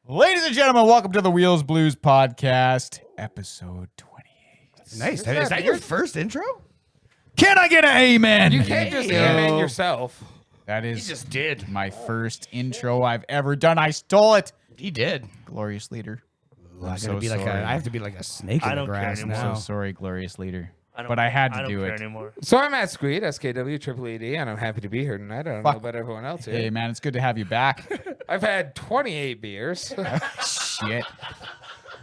Welcome to the Wheels Blues Podcast, episode 28. Nice. Is that your first intro? Can I get an amen? You can't just amen yourself. That is He just did. my first intro I've ever done. I stole it. He did. Glorious leader. I sorry. have to be like a snake in the grass I'm now. so sorry, glorious leader. But I had to do it. Anymore. So I'm at Squeed, SKW, and I'm happy to be here tonight. I don't know about everyone else here. Hey, man, it's good to have you back. I've had 28 beers. Shit.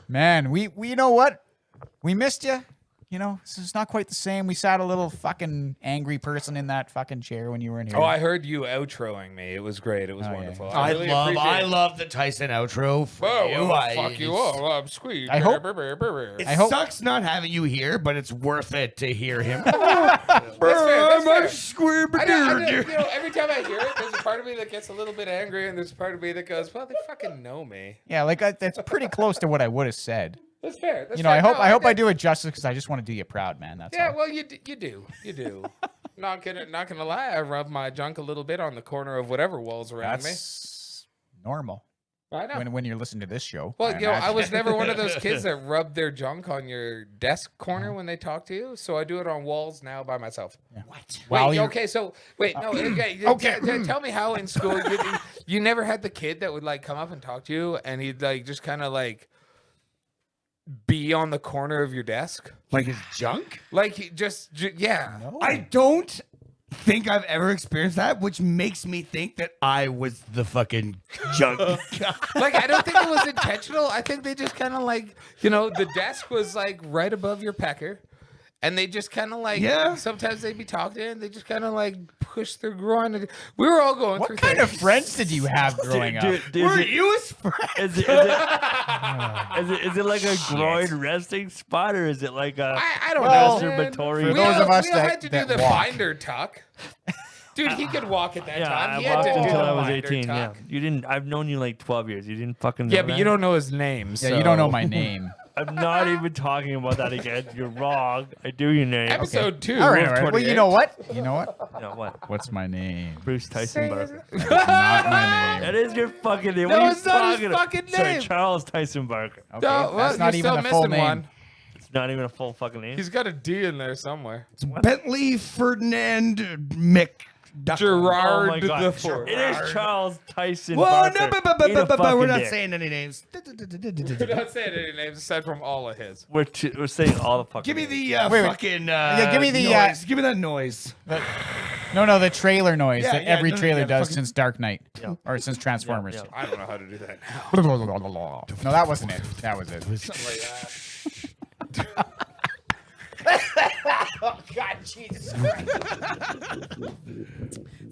Man, we you know what? We missed you. You know, it's not quite the same. We sat a little fucking angry person in that fucking chair when you were in here. Oh, I heard you outroing me. It was great. It was wonderful. Yeah. I really appreciate it. love the Tyson outro. For Oh, you. well, fuck you. Oh, I'm Squeed. I hope- It I hope- sucks not having you here, but it's worth it to hear him. That's fair. Squid I know, every time I hear it, there's a part of me that gets a little bit angry, and there's a part of me that goes, well, they fucking know me. Yeah, like that's pretty close to what I would have said. That's fair. That's You know, fair. I hope I get- do it justice because I just want to do you proud, man. That's Yeah, all. well, you do. Not gonna lie, I rub my junk a little bit on the corner of whatever walls around That's normal me. I know. when you're listening to this show. Well, I you know, I imagine. was never one of those kids that rubbed their junk on your desk corner when they talk to you. So I do it on walls now by myself. What? While Wait, you're- okay, so wait, no, okay. Tell me how in school you never had the kid that would like come up and talk to you, and he'd like just kind of like be on the corner of your desk, Like his junk? like he yeah. No. I don't think I've ever experienced that, which makes me think that I was the fucking junk guy. Like, I don't think it was intentional. I think they just kind of like, you know, the desk was like right above your pecker. And they just kind of like, Yeah. sometimes they'd be talking and they just kind of like push their groin. And we were all going through What kind of things. friends did you have growing up? Were you his friend? Is it like a groin resting spot, or is it like a I don't Well, know. man. masturbatory? for We those all, of us we all that- had to do that the walk. binder tuck. Dude, he could walk at that Yeah, time. I He had walked to do until the I was binder 18. Yeah, tuck. you didn't. I've known you like 12 years. You didn't fucking. Know Yeah, but that? you don't know his name. Yeah, you don't know my name. I'm not even talking about that again. You're wrong. I do your name. Episode 2. All right, of all right. Well, 28. you know what? You know what? You know what? What's my name? Bruce Tyson Barker. Not my name. That is your fucking name. No, what are you it's not his talking about? fucking Sorry, name. Charles Tyson Barker. Okay, No, well, that's not you're even still the full missing name. one. It's not even a full fucking name. He's got a D in there somewhere. Bentley Ferdinand Mick Gerard Oh my God. the Fourth. It is Charles Tyson Well, Barker. no, Eat a but we're fucking not dick. saying any names. We're not saying any names aside from all of his. We're saying all the fucking Give me names. the Wait. fucking give me the, noise. Give me that noise. No, the trailer noise Yeah, that yeah, every no, trailer yeah, does fucking- since Dark Knight. Yeah. Or since Transformers. Yeah. I don't know how to do that now. No, that wasn't it. That was it. Something like that. Oh, God, Jesus Christ.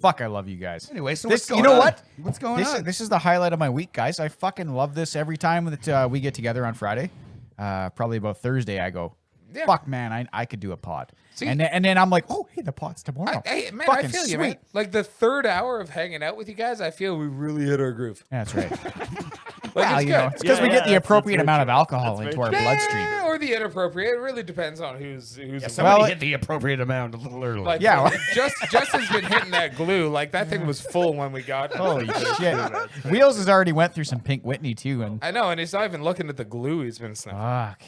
Fuck, I love you guys. Anyway, so This, what's going you know on? what? What's going on? This is the highlight of my week, guys. I fucking love this every time that we get together on Friday. Probably about Thursday, I go, Yeah. fuck, man, I could do a pod. See? and then I'm like, oh, hey, the pod's tomorrow. Hey, man, I Fucking feel you, sweet. man. Like the third hour of hanging out with you guys, I feel we really hit our groove. That's right. Like, Well, it's you good. know, it's because Yeah, we yeah, get the that's appropriate very amount of true. alcohol That's into very our true. bloodstream. Or the inappropriate. It really depends on who's Somebody Well, hit the appropriate amount a little early. like. Yeah, well- Justin's been hitting that glue. Like that thing was full when we got. Holy shit. Wheels has already went through some Pink Whitney, too, and I know, and he's not even looking at the glue he's been sniffing. fuck.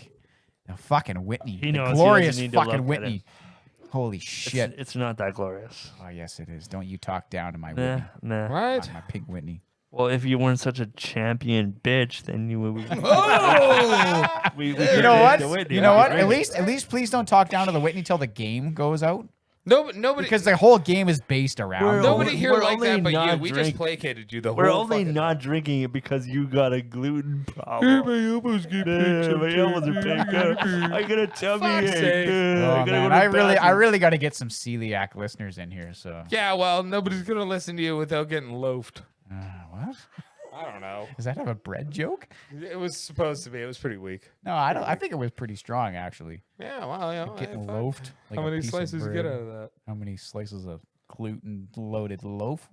Now, fucking Whitney. He The knows he glorious doesn't need to look fucking at Whitney. it. Holy shit. It's not that glorious. Oh, yes, it is. Don't you talk down to my Nah, Whitney. nah. Right? My Pink Whitney. Well, if you weren't such a champion bitch, then you would. Oh! We You know what? the Whitney. You know what? Right? At least, please don't talk down to the Whitney till the game goes out. Nobody. because the whole game is based around. We're it. Nobody here We're like only that, but not you. We just drink- placated you the We're whole only fucking not drinking it because you got a gluten problem. my elbows get My elbows are pink. I got a tummy Fuck's ache. sake. Oh, I gotta man, go to I the really bathroom. got to get some celiac listeners in here. So Yeah, well, nobody's gonna listen to you without getting loafed. what? I don't know. Does that have a bread joke? It was supposed to be. It was pretty weak. No, I don't. I think it was pretty strong actually. Yeah, well, you know, Getting hey, fuck. loafed. Like How a many piece of slices you get bread. out of that? How many slices of gluten-loaded loaf?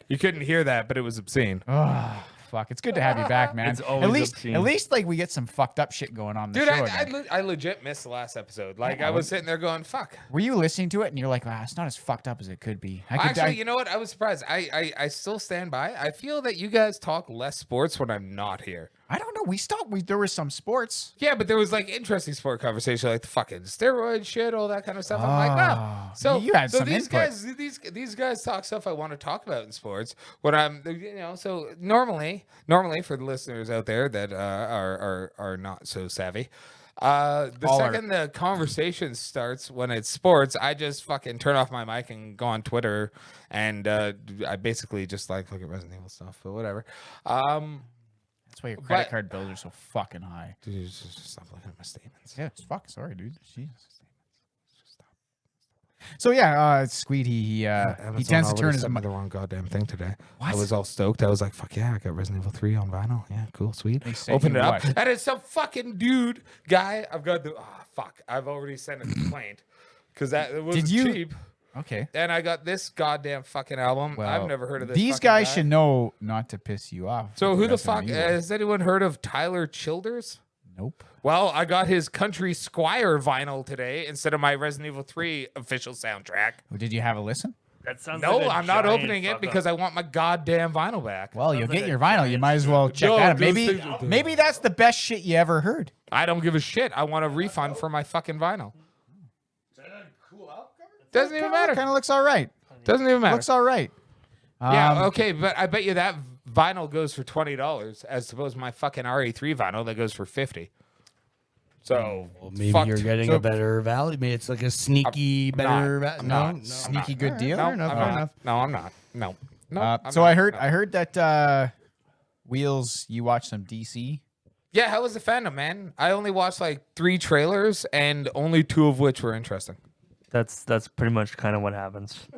You couldn't hear that, but it was obscene. Oh, fuck! It's good to have you back, man. It's always at obscene. least like we get some fucked up shit going on. In the Dude, show I, again. I legit missed the last episode. Like, Yeah, I was sitting there going, fuck. Were you listening to it and you're like, ah, it's not as fucked up as it could be? Actually, you know what? I was surprised. I still stand by. I feel that you guys talk less sports when I'm not here. I don't know. We stopped. There was some sports. Yeah, but there was like interesting sport conversation, like the fucking steroid shit, all that kind of stuff. I'm like, Oh, oh, so you had so some these input. guys, these guys talk stuff I want to talk about in sports. When I'm, you know, so normally for the listeners out there that are not so savvy, the All are. second the conversation starts when it's sports, I just fucking turn off my mic and go on Twitter, and I basically just like look at Resident Evil stuff, but whatever. That's why your credit But- card bills are so fucking high. Dude, just stop looking at my statements. Yeah, it's fuck. Sorry, dude. Jesus. So yeah, Squeed he tends to turn his the mic. wrong goddamn thing today. I What? was all stoked. I was like, "Fuck yeah, I got Resident Evil 3 on vinyl. Yeah, cool, sweet." They sent Opened you it up, what? and it's some fucking dude guy. I've got the fuck. I've already sent a complaint because it was Did you- cheap. Okay. And I got this goddamn fucking album. Well, I've never heard of this. These fucking guys guy. should know not to piss you off. So with who the Resident fuck Evil. has anyone heard of Tyler Childers? Nope. Well, I got his Country Squire vinyl today instead of my Resident Evil 3 official soundtrack. Did you have a listen? That sounds No, like a I'm not giant opening it fuck because up. I want my goddamn vinyl back. Well, you'll Sounds get like your a vinyl. You might as well check No, that out. those Maybe, things are- maybe that's the best shit you ever heard. I don't give a shit. I want a refund for my fucking vinyl. Doesn't even matter. Kind of looks all right. Doesn't even matter. Looks all right. Yeah, okay, but I bet you that vinyl goes for $20 as opposed to my fucking RE3 vinyl that goes for $50. So Well, maybe fucked. you're getting So- a better value. Maybe it's like a sneaky better. I'm no, not. Sneaky good deal. No, Fair I'm enough, fair not. enough. No, I'm not. No. No. I'm So not. I heard. No. I heard that Wheels. You watched some DC. Yeah, how was the fandom, man? I only watched like 3 trailers and only 2 of which were interesting. That's pretty much kind of what happens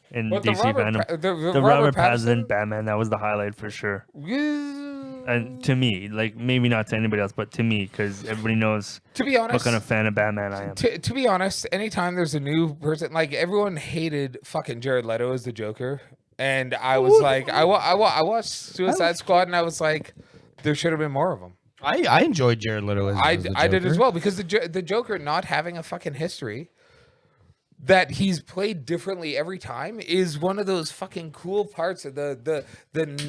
in But the DC Robert fandom. Pa- the The Robert Robert Pattinson- Pattinson Batman, that was the highlight for sure. Yeah. And to me, like maybe not to anybody else, but to me, because everybody knows To be honest, what kind of fan of Batman I am. To be honest, anytime there's a new person, like everyone hated fucking Jared Leto as the Joker, and I was like, I watched Suicide Squad, and I was like, there should have been more of them. I enjoyed Jared Leto as I the did as Joker. well because the Joker not having a fucking history that he's played differently every time is one of those fucking cool parts of the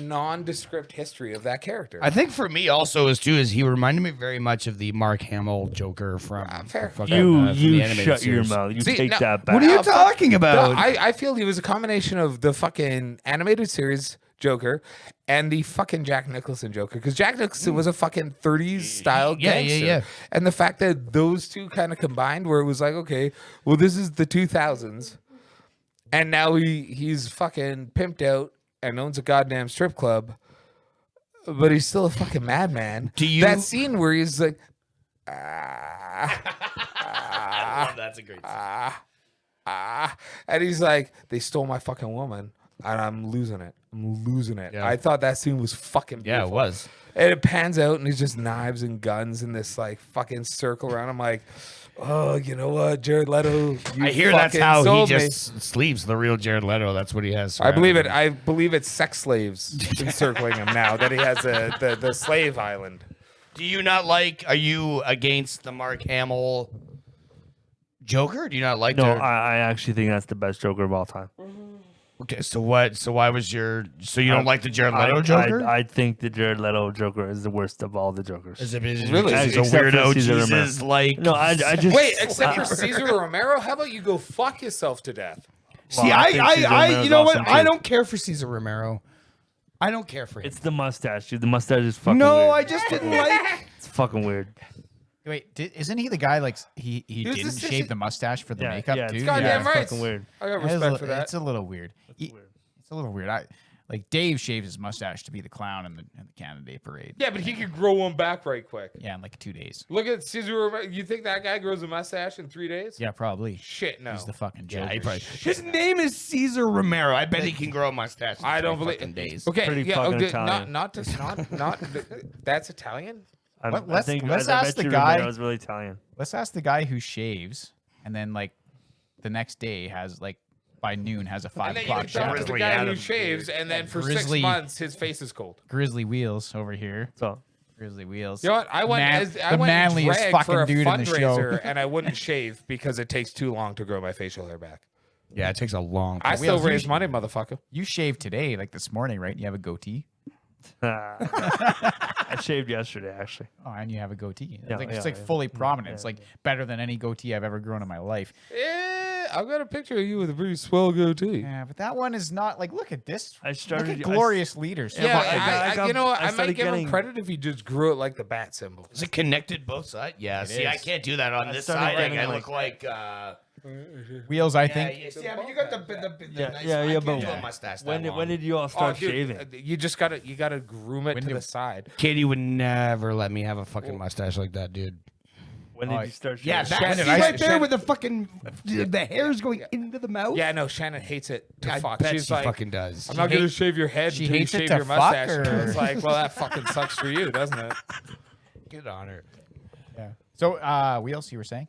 nondescript history of that character. I think for me also is he reminded me very much of the Mark Hamill Joker from fair. the fucking, from the You animated shut your series. mouth. You See, take no, that back. What are you fuck- talking about? No, I feel he was a combination of the fucking animated series Joker and the fucking Jack Nicholson Joker, because Jack Nicholson was a fucking 30s style gangster. Yeah. And the fact that those two kind of combined, where it was like, okay, well, this is the 2000s, and now he's fucking pimped out and owns a goddamn strip club, but he's still a fucking madman. Do you- that scene where he's like, That's a great. and he's like, they stole my fucking woman, and I'm losing it. Yeah. I thought that scene was fucking Yeah, beautiful. it was. And it pans out, and he's just knives and guns in this like fucking circle around. I'm like, oh, you know what, Jared Leto? You I hear that's fucking how he sold me. just sleeps. The real Jared Leto. That's what he has. I believe it. surrounded him. I believe it's sex slaves encircling him now that he has the slave island. Do you not like? Are you against the Mark Hamill Joker? Do you not like? No, the, I actually think that's the best Joker of all time. Okay, so what? So why was your? So you don't like the Jared Leto Joker? I think the Jared Leto Joker is the worst of all the Jokers. Is it because Really? he's a Except for weirdo Cesar Romero. Jesus like? No, I just Wait, except for Cesar Romero, how about you go fuck yourself to death? See, Well, I think Cesar I Romero's you know what? awesome, I too. don't care for Cesar Romero. I don't care for him. It's the mustache, dude. The mustache is fucking No, weird. I just didn't like. It's fucking weird. Wait, isn't he the guy like he was the didn't sissy- shave the mustache for the Yeah, makeup yeah, too? it's goddamn it's right. fucking weird. I got It is respect for that. It's a little weird. That's weird. It's a little weird. Like Dave shaves his mustache to be the clown in the Canada Day parade. Yeah, but he could grow one back right quick. Yeah, in like 2 days. Look at Caesar. You think that guy grows a mustache in 3 days? Yeah, probably. Shit, no. He's the fucking Yeah, Joker. he probably. His name is Caesar Romero. I bet he can grow a mustache. In I don't 3 believe. fucking days. Okay, Pretty yeah, fucking okay, Italian. not that's Italian. Let's I ask bet the you guy- Romero's really Italian. Let's ask the guy who shaves and then like the next day has like by noon has a 5 And then you o'clock can talk to shadow. the Grizzly guy who Adams, shaves, and then for Grizzly- 6 months his face is cold. Grizzly Wheels over here. So Grizzly Wheels. You know what? I went the manliest drag fucking for a dude in the show. fundraiser, and I wouldn't shave because it takes too long to grow my facial hair back. Yeah, it takes a long. I still Wheels, you raise sh- money, motherfucker. You shaved today, like this morning, right? You have a goatee. I shaved yesterday, actually. Oh, and you have a goatee. It's Yeah, like, yeah, it's like yeah. fully prominent. Yeah, It's like better than any goatee I've ever grown in my life. I've got a picture of you with a pretty swell goatee. Yeah, but that one is not like. Look at this. I started. Look at I- glorious leaders. Yeah, but I got- you know what? I I might started give him getting- credit if he just grew it like the bat symbol. Is it connected both sides? Yeah. See, I is. can't do that on I this started side. getting, I like- look like. Wheels, I think. Yeah, but you got the Yeah, nice. yeah, I yeah, can't but do a mustache. When did you all start shaving? You gotta groom it When to do- the side. Katie would never let me have a fucking mustache like that, dude. When did you start shaving? Yeah, Shannon, that's I- right there Shannon- with the fucking the hair's going into the mouth. Yeah, no, Shannon hates it to I fuck. bet She's she like, fucking does. I'm not gonna shave your head she until you hates it shave to your fuck, mustache. or- And it's like, well, that fucking sucks for you, doesn't it? Good on her. Yeah. So, Wheels, you were saying?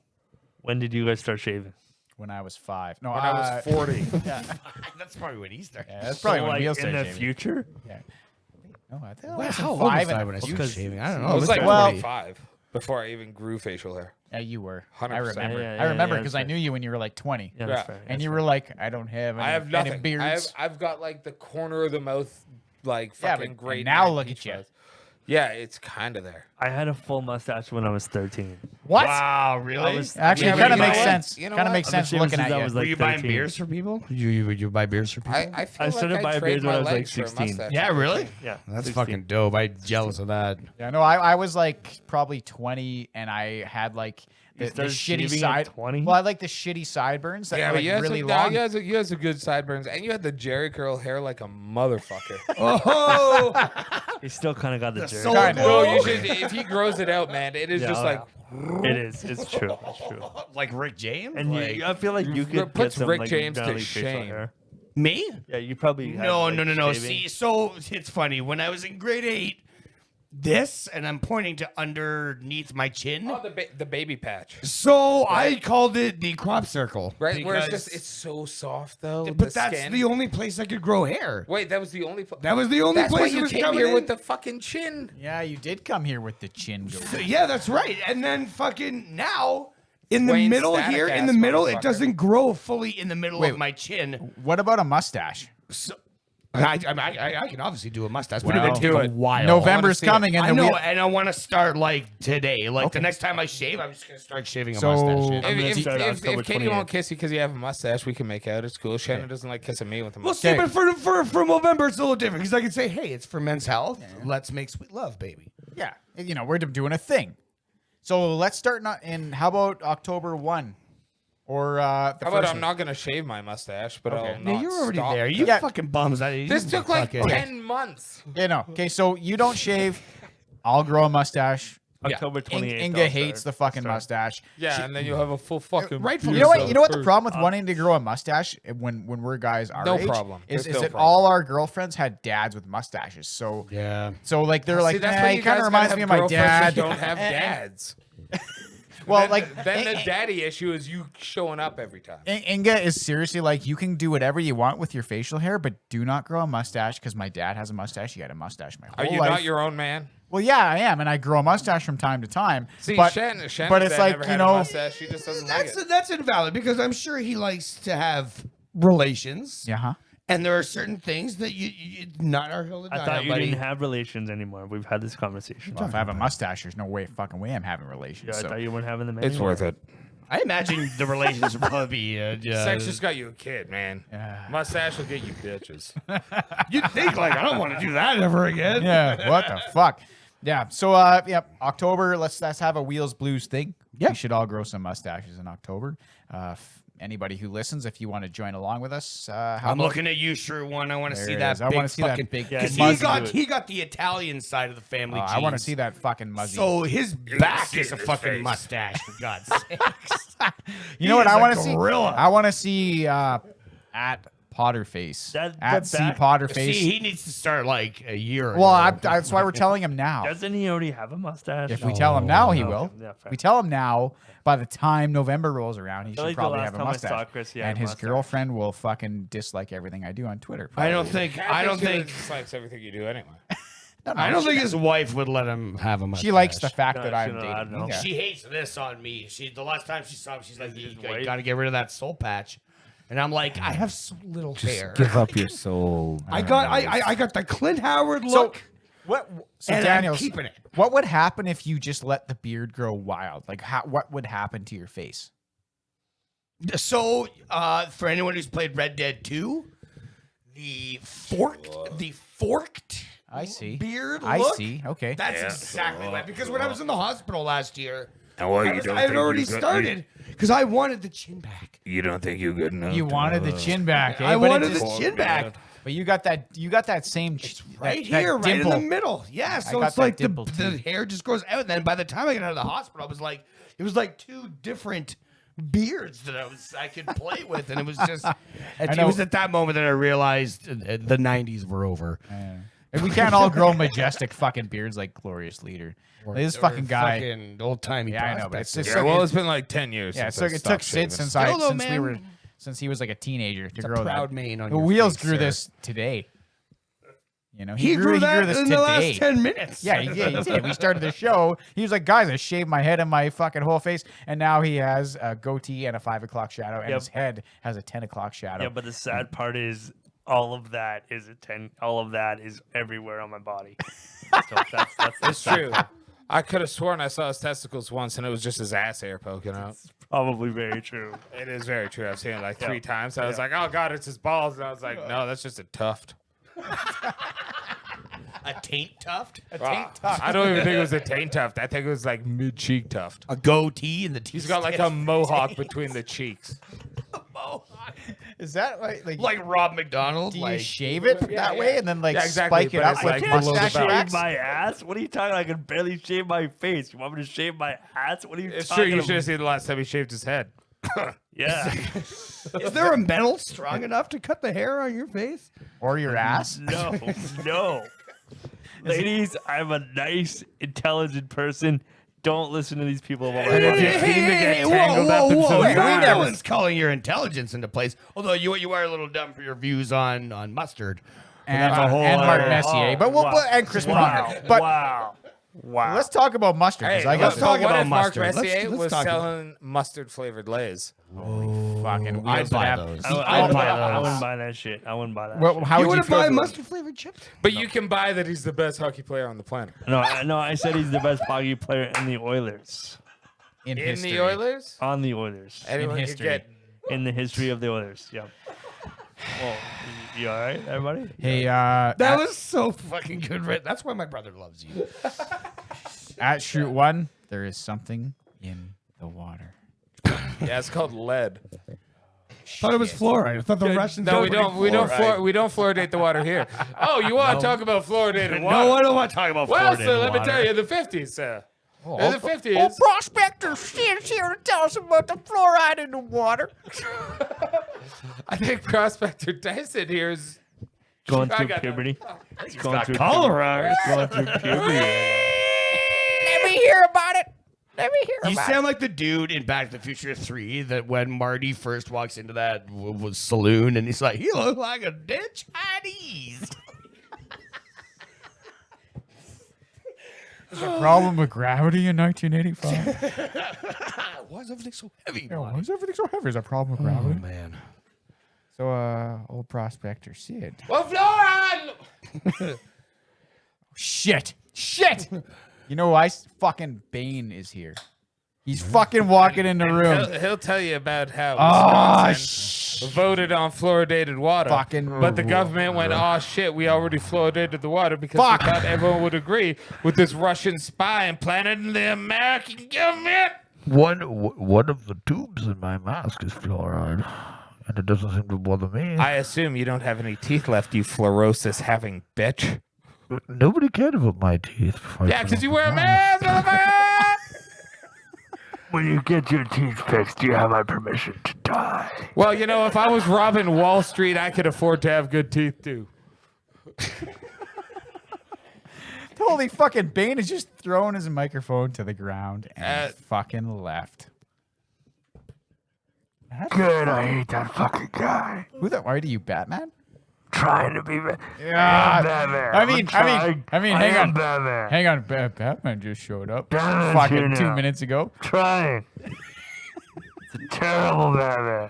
When did you guys start shaving? When I was 5. No, When I was 40. That's probably when he started. Yeah, that's probably So, when like, Wheels in started the shaving. future? Yeah. No, I think I Well, was how old 5 was I and- when I started because- shaving? I don't know. I was like Well- 25 before I even grew facial hair. Yeah, you were. 100%. I remember. Yeah, I remember yeah, because that's I knew you when you were like 20. Yeah, Yeah. that's fair. And that's you fair. were like, I don't have any, I have any nothing. beards. I've got like the corner of the mouth, like Yeah, fucking but great. now neck look peach at you. fuzz. Yeah, it's kind of there. I had a full mustache when I was 13. What? Wow, I really? was- Actually, Yeah, it but kind of you know makes what? sense. You know Kind of what? makes I've been sense shaving looking since at I you. was Were like you buying 13. beers for people? Would you buy beers for people? I feel I started like buying trade beers when my I was, like, legs for a 16. mustache. Yeah, really? Yeah, That's 16. fucking dope. I'm jealous of that. Yeah, no, I was like probably 20, and I had like the started shitty shaving side. at 20? Well, I like the shitty sideburns that Yeah, are but like you had really some, long. you had some good sideburns, and you had the Jerry curl hair like a motherfucker. Oh, He still kind of got the jerk. soul Kinda. No, glow. you should. If he grows it out, man, it is Yeah, just oh, like It is. It's true. It's true. like Rick James. And like, I feel like you could puts get some Rick like James to gnarly facial shame. hair. me? Yeah, you probably. had, No, like, no. shaving. See, so it's funny. When I was in grade 8, this, and I'm pointing to underneath my chin. oh, the baby patch, So I called it the crop circle. right? Where it's because- just it's so soft though. But that's the only place I could grow hair. Wait, that was the only. That was the only That's why place it you was came coming here in. with the fucking chin. Yeah, you did come here with the chin go. Yeah, that's right. And then fucking now, in the Wayne middle Static here, in ass the middle, it motherfucker. doesn't grow fully in the middle Wait. of my chin. What about a mustache? So, I can obviously do a mustache, but Well, it would take do a it. while. November's see it. coming, and I then know, we. and I want to start like today. Like the Okay. next time I shave, I'm just gonna start shaving a So- mustache. I'm If, gonna if, start if, October if Katie won't 28th. kiss you because you have a mustache, we can make out. It's cool. Shannon doesn't like kissing me with a Well, mustache. see, but for Movember, it's a little different because I can say, hey, it's for men's health. Let's make sweet love, baby. Yeah, you know, we're doing a thing. So let's start not in. How about October 1? Or the How about first I'm not gonna shave my mustache, but Okay. I'll Yeah, not you're already stop. there. You Yeah. fucking bums. This took like 10 months. Yeah, no. Okay, so you don't shave. I'll grow a mustache. October 28th. Inga hates the fucking mustache. Yeah, and then you'll have a full fucking. Rightfully You know what? so. You know what the problem with wanting to grow a mustache when we're guys our No age problem. is There's no that problem. all our girlfriends had dads with mustaches. So Yeah. like they're See, like, that's nah, why he you kind guys of gotta reminds have me of my girlfriends that dad. Don't have dads. Well, then, like then the daddy issue is you showing up every time. Inga is seriously like, you can do whatever you want with your facial hair, but do not grow a mustache because my dad has a mustache. He had a mustache my Are whole you life. not your own man? Well, yeah, I am, and I grow a mustache from time to time. See, but, Shannon but it's like, never you had know, a mustache. She just doesn't like it. That's invalid because I'm sure he likes to have relations. yeah, huh? And there are certain things that you not our hill to die I thought on, you buddy. didn't have relations anymore. We've had this conversation. Well, if I have a mustache, there's no fucking way I'm having relations. Yeah, I so. thought you weren't having them. It's anymore. worth it. I imagine the relations would probably be. Sex just got you a kid, man. Yeah. Mustache will get you bitches. You'd think like I don't want to do that ever again. Yeah, what the fuck? Yeah. So, October. Let's have a Wheels Blues thing. Yeah. We should all grow some mustaches in October. Anybody who listens, if you want to join along with us, I'm looking at you, sure one. I want to see it that. is. I want to see fucking, that big. Yeah, Because muzzy. he got the Italian side of the family. I want to genes. see that fucking muzzy. So his back is a fucking mustache, for God's sakes. You know what is I a want to see? gorilla. I want to see at Potterface. At C Potterface. See, he needs to start like a year. Well, ago. that's why we're telling him now. Doesn't he already have a mustache? If we tell him now, he No. will. Yeah, fair. We tell him now. By the time November rolls around, he feel should like the probably last have a time I mustache. saw Chris, he had And a his mustache. girlfriend will fucking dislike everything I do on Twitter. I don't probably. think. I don't think. dislikes everything you do anyway. No, I don't think his wife would let him have a mustache. she likes the fact No, that she I'm don't- I dating. don't know. Yeah. She hates this on me. The last time she saw me, she's like, "You white? got to get rid of that soul patch," and I'm like, "I have so little hair. Give up your soul. I got the Clint Howard So look, so and Daniels, I'm keeping it." what would happen if you just let the beard grow wild? Like, what would happen to your face? So, for anyone who's played Red Dead 2, the forked I see. beard I look, see. Okay. that's exactly what. Because when I was in the hospital last year, And what, I had already started because I wanted the chin back. You don't think you're good enough? You wanted the chin back. Eh? I But it wanted just- the chin back. But you got that same Right that here, right in the dimple. middle. Yeah, so got it's that like the dimple too. hair just grows out. And then by the time I got out of the hospital, it was like two different beards that I could play with, and it was just. It know. was at that moment that I realized the '90s were over. And we can't all grow majestic fucking beards like Glorious Leader. This fucking guy. fucking old timey. Yeah, I know, but it's just Yeah, so well, it's been like 10 years. yeah. since So I it took stopped Sid shaving. since since he was like a teenager to grow proud that. mane on The your Wheels face, grew sir. this today. You know, He grew that this in today. the last 10 minutes. Yeah, he did. We started the show. He was like, guys, I shaved my head and my fucking whole face. And now he has a goatee and a 5 o'clock shadow. And Yep. his head has a 10 o'clock shadow. Yeah, but the sad part is all of that is all of that is everywhere on my body. So that's the It's sad true. part. I could have sworn I saw his testicles once, and it was just his ass hair poking out. Probably very true. It is very true. I've seen it like Yeah. 3 times. I was like, "Oh God, it's his balls," and I was like, "No, that's just a tuft." A taint tuft, I don't even think it was a taint tuft. I think it was like mid cheek tuft. a goatee, and the He's got like a mohawk between the cheeks. Is that like Rob McDonald. do you Like shave it that way and then like Yeah, exactly, spike it but up it's with like Can't below the mustache belt. shave wax? my ass? What are you talking about? I can barely shave my face. You want me to shave my ass? What are you It's talking true. You about? should have seen the last time he shaved his head. Yeah. is there a metal strong enough to cut the hair on your face? Or your ass? No. Ladies, I'm a nice, intelligent person. Don't listen to these people about my And if body. you seem to get tangled up in some Hey, yarn- no one's calling your intelligence into place. Although you are a little dumb for your views on mustard. And, that's a whole and Martin other- Messier. But we'll wow. and Chris Wow. Pronger. But Wow. let's talk about mustard. 'Cause Hey, I got let's this. talk about about Mark mustard. Messier Let's was talk about- selling mustard flavored Lays. fucking I'd wheels buy would have- those. I wouldn't those. buy that shit. I wouldn't buy that. Well, how You would want to feel buy about- mustard flavored chips? But you can buy that he's the best hockey player on the planet. No, I said he's the best hockey player in the Oilers. in In history? the Oilers? On the Oilers. Anyone could history. get In the history of the Oilers. Yep. Well, you all right, everybody? Hey, That was so fucking good. Right? That's why my brother loves you. at Shoot One, there is something in the water. Yeah, it's called lead. Thought it was fluoride. I thought the Russians. No, were we putting don't. We don't. fluoride. We don't fluoridate the water here. Oh, you want to talk about fluoridated water? No, I don't want to talk about Well, fluoridated sir, let me water. tell you, the 50s, sir. In the 50s, Prospector stands here to tell us about the fluoride in the water. I think Prospector Dyson here is Going I through got puberty. He's going got through cholera. He's going through puberty. Let me hear about it. Let me hear You about sound like the dude in Back to the Future 3 that when Marty first walks into that was saloon and he's like, he looks like a dead Chinese. it. Problem with gravity in 1985. Why is everything so heavy? Yeah, why is everything so heavy? Is that a problem with gravity? Man. So, old prospector Sid. well, fluoride. Shit. You know why? Fucking Bane is here. He's fucking walking in the room. He'll tell you about how Oh, Wisconsin voted on fluoridated water. But the government went, oh shit, we already fluoridated the water because Fuck. we thought everyone would agree with this Russian spy implanted in the American government. One of the tubes in my mask is fluoride, and it doesn't seem to bother me. I assume you don't have any teeth left, you fluorosis having bitch. Nobody cared about my teeth. Before I Yeah, put because on you wear a the mask, motherfucker! When you get your teeth fixed, you have my permission to die. Well, you know, if I was robbing Wall Street, I could afford to have good teeth too. Holy fucking Bane is just throwing his microphone to the ground and fucking left. Good, I hate that fucking guy. Who the are you, Batman? Trying to be Yeah. Batman. Hang on. Batman just showed up. Batman's Fucking here 2 now. minutes ago. Trying. It's a terrible Batman.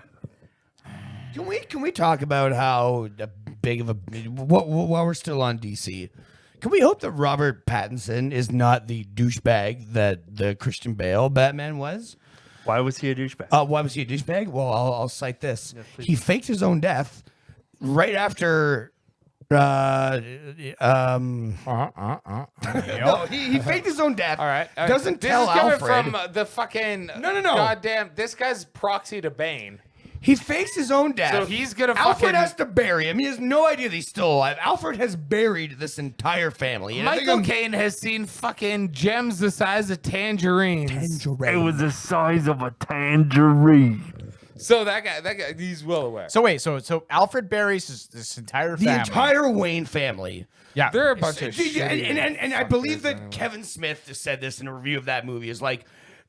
Can we talk about how big of a while we're still on DC? Can we hope that Robert Pattinson is not the douchebag that the Christian Bale Batman was? Why was he a douchebag? Why was he a douchebag? Well, I'll cite this. He faked his own death right after. No, he faked his own death. All right. Doesn't this tell is coming Alfred. from the fucking No. goddamn. This guy's proxy to Bane. He fakes his own death. So he's gonna Alfred fucking- has to bury him. He has no idea that he's still alive. Alfred has buried this entire family. And I think Michael I'm- Caine has seen fucking gems the size of tangerines. It was the size of a tangerine. So that guy, he's well aware. So wait, so Alfred buries this entire the family. entire Wayne family. Yeah. There are a bunch of shit. And I believe that Kevin Smith said this in a review of that movie. Is like,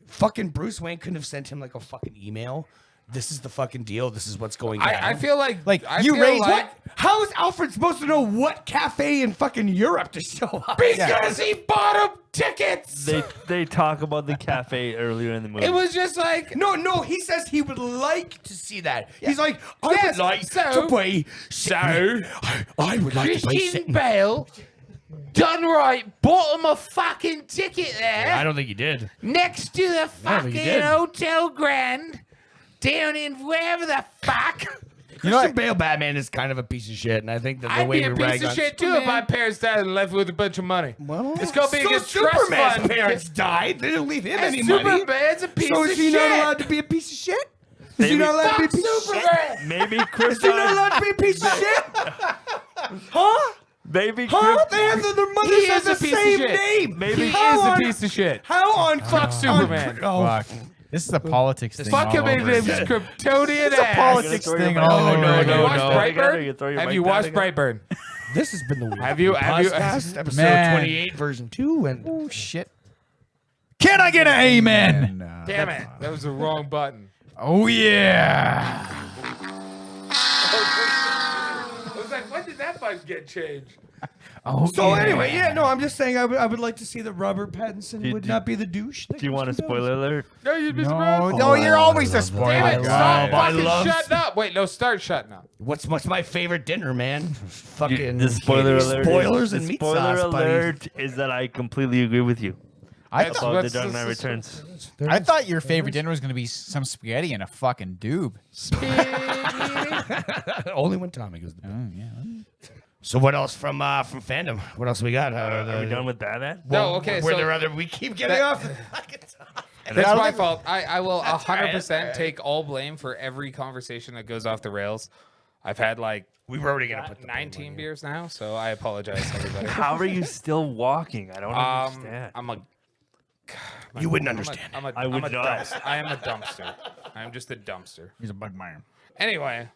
fucking Bruce Wayne couldn't have sent him like a fucking email. This is the fucking deal. This is what's going down. I feel like I you feel raised- like, What? How is Alfred supposed to know what cafe in fucking Europe to show up? because he bought him tickets. They talk about the cafe earlier in the movie. It was just like No, he says he would like to see that. He's like, I Yes, would like so- to play. I would like to play. Christian Bale, done right, bought him a fucking ticket there I don't think he did. next to the don't fucking think he did. Hotel Grand down in wherever the fuck. Christian Bale Batman is kind of a piece of shit, and I think that the I'd way be we a rag piece of on shit too if my parents died and left with a bunch of money. Well, It's gonna be a good trust Superman's fund. parents died. They didn't leave him And any money. Superman's a piece So of is he shit. not allowed to be a piece of shit? Is he Maybe- not allowed to be a Fuck piece of shit? Superman. Maybe Is Chris. he not allowed to be a piece of shit? Huh? Maybe Huh? Chris. They have their He mothers is have a the piece of same shit. name. Maybe he How is a on- piece of shit. How on Fuck Superman. Fuck. This is a politics thing. Fuck all him in over his again. Kryptonian It's a ass. politics You're gonna thing throw your all mic over down. Have again. you watched no. Brightburn? You throw your Have mic you down watched again? Brightburn? This has been the Have you- podcast, episode Man. 28, version 2, and Oh shit. Can I get an amen? Damn it, that was the wrong button. Oh yeah. I was like, when did that button get changed? Oh, so anyway, yeah, no, I'm just saying I would like to see that Robert Pattinson Do- would do- not be the douche. Do you want a spoiler alert? No, you'd be No, surprised. no, you're always a spoiler Damn it, guy. stop I fucking love- shutting up. Wait, no, start shutting up. What's my favorite dinner, man? Fucking The spoiler alert. spoilers is, and the meat spoiler sauce, buddy. alert is that I completely agree with you I That's thought, about the what's Dark this- Knight this- Returns. I thought your favorite dinner was going to be some spaghetti and a fucking doob. Only when Tommy goes to bed. Oh, yeah. So what else from fandom? What else we got? Are we done with Batman? No, okay, Were so there other? We keep getting that- off the fucking topic. that's I my think- fault. I will That's all right, 100% that's all right. take all blame for every conversation that goes off the rails. I've had like We were already gonna put the 19 beers now, so I apologize to everybody. How are you still walking? I don't understand. I'm a. You wouldn't I'm a- understand. I'm a, I would I'm a not. dumpster. I am a dumpster. I'm just a dumpster. He's a bug man. Anyway,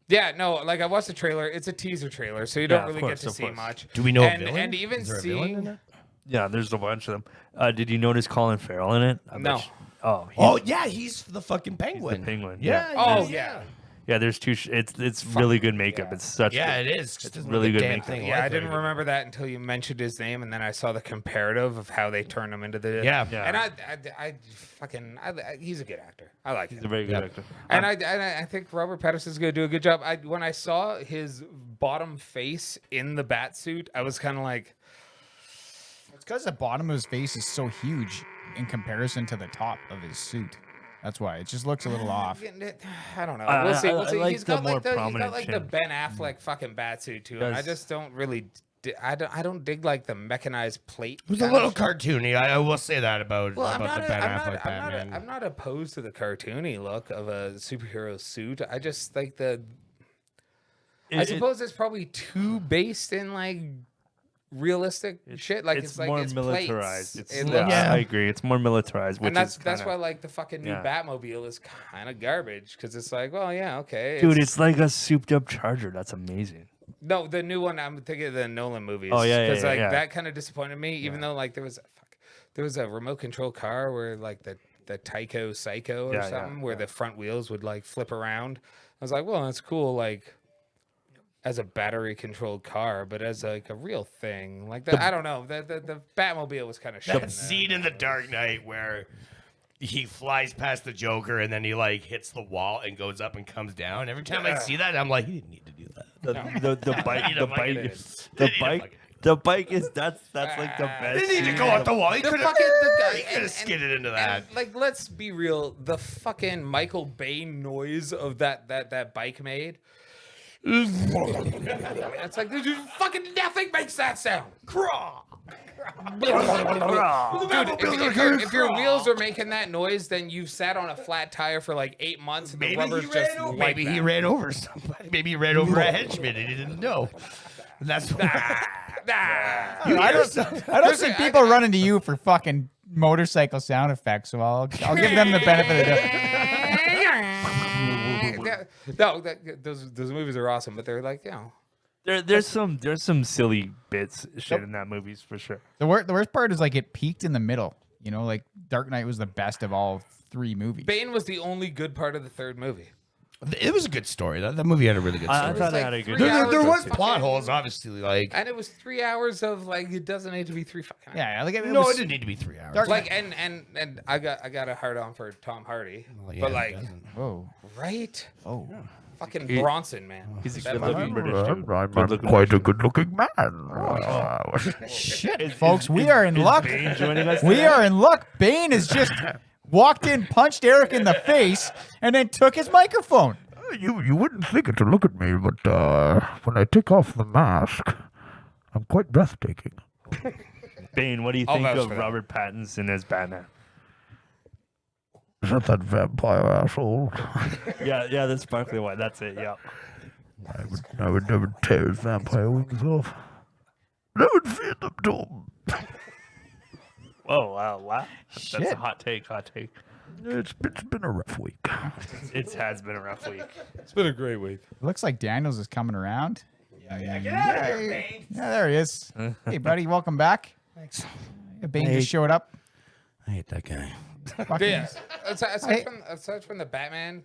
yeah, no, like I watched the trailer. It's a teaser trailer, so you don't Yeah, of really course, get to of see course. much. Do we know a and, villain? And even Is there a villain in seeing, that? Yeah, there's a bunch of them. Did you notice Colin Farrell in it? I bet No. you- Oh, he's Oh yeah, he's the fucking the penguin. penguin. Yeah. oh yeah, Yeah, there's two. It's really good makeup. yeah. It's such. Yeah, good- it is. Just doesn't really look a good damn makeup. thing yeah. like I didn't it. remember that until you mentioned his name, and then I saw the comparative of how they turned him into the. Yeah. Yeah. And I fucking, he's a good actor. I like He's a him. very good Yeah. actor. And I think Robert Pattinson's gonna do a good job. When I saw his bottom face in the bat suit, I was kind of like, It's because the bottom of his face is so huge. in comparison to the top of his suit. That's why it just looks a little off. I don't know. I- We'll see. I- We'll I see. like He's the got more like the prominent the chin. Ben Affleck fucking bat suit to him. I Does- just don't really. I don't dig like the mechanized plate. It was a kind little of- cartoony. I will say that about Well, the Ben Affleck Batman. I'm not opposed to the cartoony look of a superhero suit. I just like the. I suppose it's probably too based in like realistic shit. Like it's like more it's militarized. plates. It's, It yeah, looks- Yeah. I agree. It's more militarized, which and that's is why like the fucking new yeah. Batmobile is kind of garbage because it's like, well, yeah, okay, dude, it's like a souped up Charger. That's amazing. no, the new one. I'm thinking of the Nolan movies. Oh, yeah, because yeah, like yeah. that kind of disappointed me. Even though like there was a remote control car where like the Tyco Psycho or Yeah, yeah, something where the front wheels would like flip around. I was like, well, that's cool. Like as a battery controlled car, but as like a real thing, like that. I don't know. The Batmobile was kind of shit. That scene in The Dark Knight where he flies past the Joker and then he like hits the wall and goes up and comes down. Every time I see that, I'm like, he didn't need to do that. The bike, Need to fucking- the need to bike, fucking- the bike is that's like the best. He didn't need to scene go of off the wall. He The could have fucking the guy and- skidded into and, that. like, let's be real. The fucking Michael Bay noise of that bike made. It's like dude, fucking nothing makes that sound. Craw. Dude, if your wheels are making that noise, then you've sat on a flat tire for like 8 months and the rubber's just like maybe he that. ran over somebody. Maybe he ran over a henchman and he didn't know. And that's what. I don't see people running to you for fucking motorcycle sound effects, so I'll give them the benefit of the doubt. Those movies are awesome, but they're like, you know. There's some silly bits shit in that movies for sure. The worst part is like it peaked in the middle. You know, like Dark Knight was the best of all 3 movies. Bane was the only good part of the third movie. It was a good story. That movie had a really good I story. thought like it had a good. 3 There hours was of plot fucking- holes, obviously. Like, And it was 3 hours of like it doesn't need to be 3 fucking hours. Yeah, like it no, was, it didn't need to be 3 hours. Dark- Like and I got a hard on for Tom Hardy. Well, yeah, but it like doesn't. Whoa. right? Oh. Fucking Bronson, man. He's a That good-looking movie- British dude. I'm Good-looking quite a British good-looking man. Shit, folks, we are in luck. Bane joining us We today? are in luck. Bane has just walked in, punched Eric in the face, and then took his microphone. You wouldn't think it to look at me, but when I take off the mask, I'm quite breathtaking. Bane, what do you I'll think vouch of for that. Robert Pattinson as Batman? Is that vampire asshole? Yeah, the sparkly one. That's it. Yeah. I would never tear his vampire wings off. I would feed them to him. Oh wow. That's Shit. a hot take. It's been a rough week. It has been a rough week. It's been a great week. It looks like Daniels is coming around. Yeah, there he is. Hey, buddy, welcome back. Thanks. Yeah, Bane just showed up. I hate that guy. Fucking- Yeah. Aside from the Batman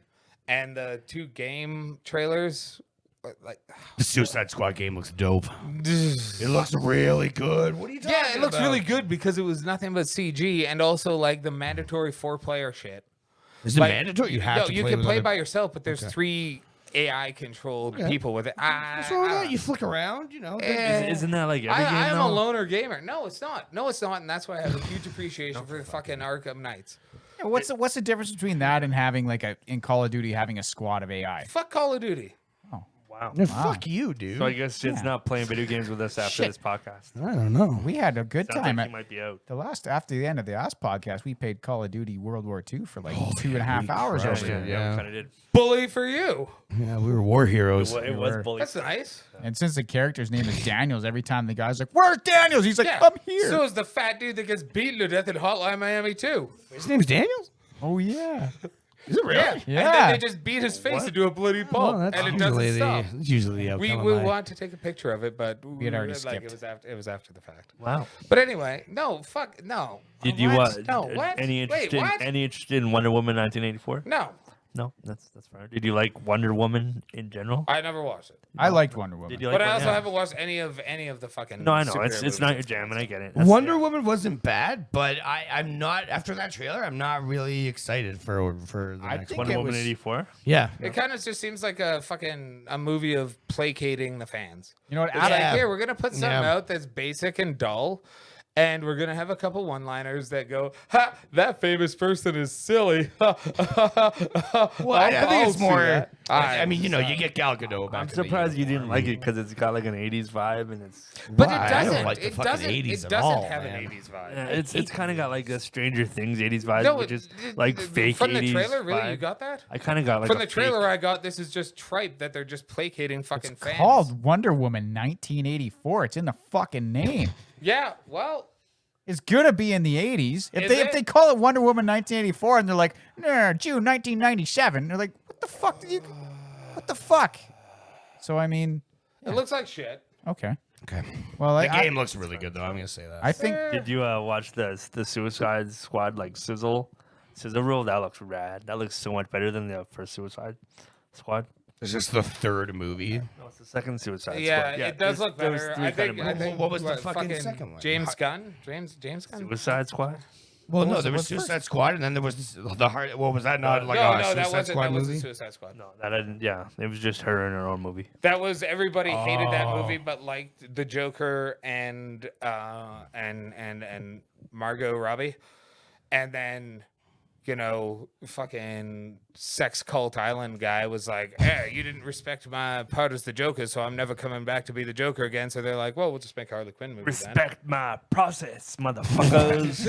and the 2 game trailers, like The Suicide Squad game looks dope. It looks really good. What are you talking about? yeah, it looks really good because it was nothing but CG and also like the mandatory 4-player shit. Is it Like, mandatory? You have no, to you play can with play other- by yourself, but there's 3 AI controlled people with it. What's wrong with that? You flick around, you know. Isn't that like every game I am though? a loner gamer. No, it's not. No, it's not, and that's why I have a huge appreciation for the fucking Arkham Knights. Yeah, what's the difference between that and having like in Call of Duty having a squad of AI? Fuck Call of Duty. Wow. No, fuck you, dude. So I guess Sid's not playing video games with us after Shit. this podcast. I don't know. We had a good Sounds time like at he might be out. after the end of the last podcast. We played Call of Duty World War II for like 2.5 hours. crushed over it. there. Yeah. Kind of did. Bully for you. Yeah, we were war heroes. It was bully. That's nice. And since the character's name is Daniels, every time the guy's like, "Where's Daniels?" He's like, Yeah. "I'm here." So is the fat dude that gets beaten to death in Hotline Miami too. His name's Daniels? Oh yeah. Is it really? Yeah. And Yeah. then they just beat his face into a bloody pulp, Well, that's and it usually doesn't stop. that's usually the We outcome. will of my- want to take a picture of it, but We had already like skipped. it was after the fact. Wow. But anyway, no, fuck, no. Did you No, what? Any interest in what? any interest in Wonder Woman 1984? No, No, that's fine. Did you like Wonder Woman in general? I never watched it. I liked Wonder Woman. Did you like? But I also yeah. haven't watched any of the fucking. No, I know superhero it's movies. not your jam, and I get it. That's- Wonder yeah. Woman wasn't bad, but I'm not after that trailer. I'm not really excited for the I next think one. Wonder it Woman was- 84. Yeah, It kind of just seems like a movie of placating the fans. You know what? It's Adam, like, here, we're gonna put something Yeah. out that's basic and dull, And we're gonna have a couple one-liners that go, "Ha! That famous person is silly." Well, I think it's more. I I'm mean, you know, you get Gal Gadot back. I'm surprised you didn't like it because it's got like an 80s vibe and it's But Why? it I doesn't. don't like the it fucking doesn't. 80s It at doesn't all, have man. an 80s vibe. yeah, it's kind of got like a Stranger Things 80s vibe, No, which is like fake from 80s the trailer. Really, vibe. you got that? I kind of got like From a the fake- trailer I got, this is just tripe that they're just placating fucking fans. Called Wonder Woman 1984. It's in the fucking name. Yeah, well, It's gonna be in the 80s. Is If it? they call it Wonder Woman 1984 and they're like, nah, June 1997, they're like, what the fuck did you? What the fuck? So I mean, it looks like shit. okay. Okay. Well, The I game looks really good, though. I'm gonna say that. I think Did you watch the Suicide Squad like sizzle reel? That looks rad. That looks so much better than the first Suicide Squad. Is this the third movie? No, it's the second Suicide Yeah, Squad. it does there's- look there's better. three I kind think. of I movies. think What was the fucking second one? James Gunn. James Gunn. Suicide Squad. Well, no, was there the- was what's first? Suicide Squad, and then there was the heart. What was that? Not like no, a that Suicide wasn't. Squad That was movie. the Suicide Squad. No, that didn't. Yeah, it was just her in her own movie. That was everybody hated that Oh. movie, but liked the Joker and Margot Robbie, and then fucking Sex Cult Island guy was like, "Hey, you didn't respect my part as the Joker, so I'm never coming back to be the Joker again." So they're like, "Well, we'll just make Harley Quinn movie." Respect my process, motherfuckers.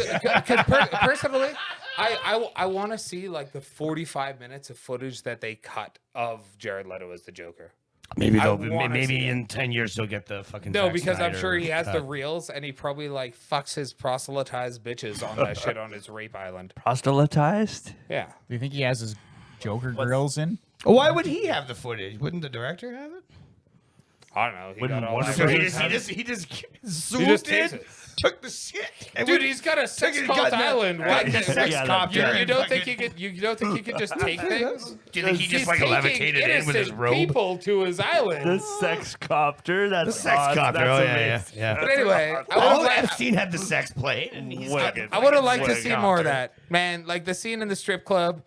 Personally, I want to see like the 45 minutes of footage that they cut of Jared Leto as the Joker. Maybe I they'll. wanna see Maybe it. in 10 years they'll get the fucking. No, Zack because I'm Snyder sure he has the cut. reels, and he probably like fucks his proselytized bitches on that shit on his rape island. Proselytized? Yeah. do you think he has his Joker grills in? Why would he have the footage? Wouldn't the director have it? I don't know. He Wouldn't got all Wonder that. So Woman he have just He zoomed just in, takes it. took the shit. and Dude, went- he's got a sex took it, cult got the- island. got Why the can't- sex Yeah, copter You and don't think fucking- you don't think he could just take things? Do you think he just He's like taking levitated in with his innocent robe? people to his island. The sex copter? That's The sex awesome. copter, That's oh, yeah, amazing. yeah. But anyway, I Oh, would have Epstein had the sex plate, and he's got Wicked. I would have liked to Wicked. see more of that, man. Like the scene in the strip club,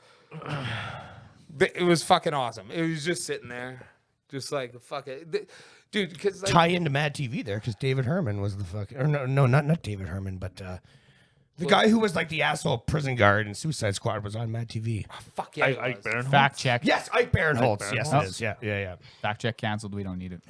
it was fucking awesome. It was just sitting there, just like fuck it, dude. Because like, tie into Mad TV there because David Herman was the fucking or no, not David Herman, but the guy who was like the asshole prison guard in Suicide Squad was on Mad TV. fuck yeah, it Ike was. Barinholtz? Fact check. Yes, Ike Barinholtz. Yes, Barinholtz. it is. Yeah. Fact check canceled. We don't need it.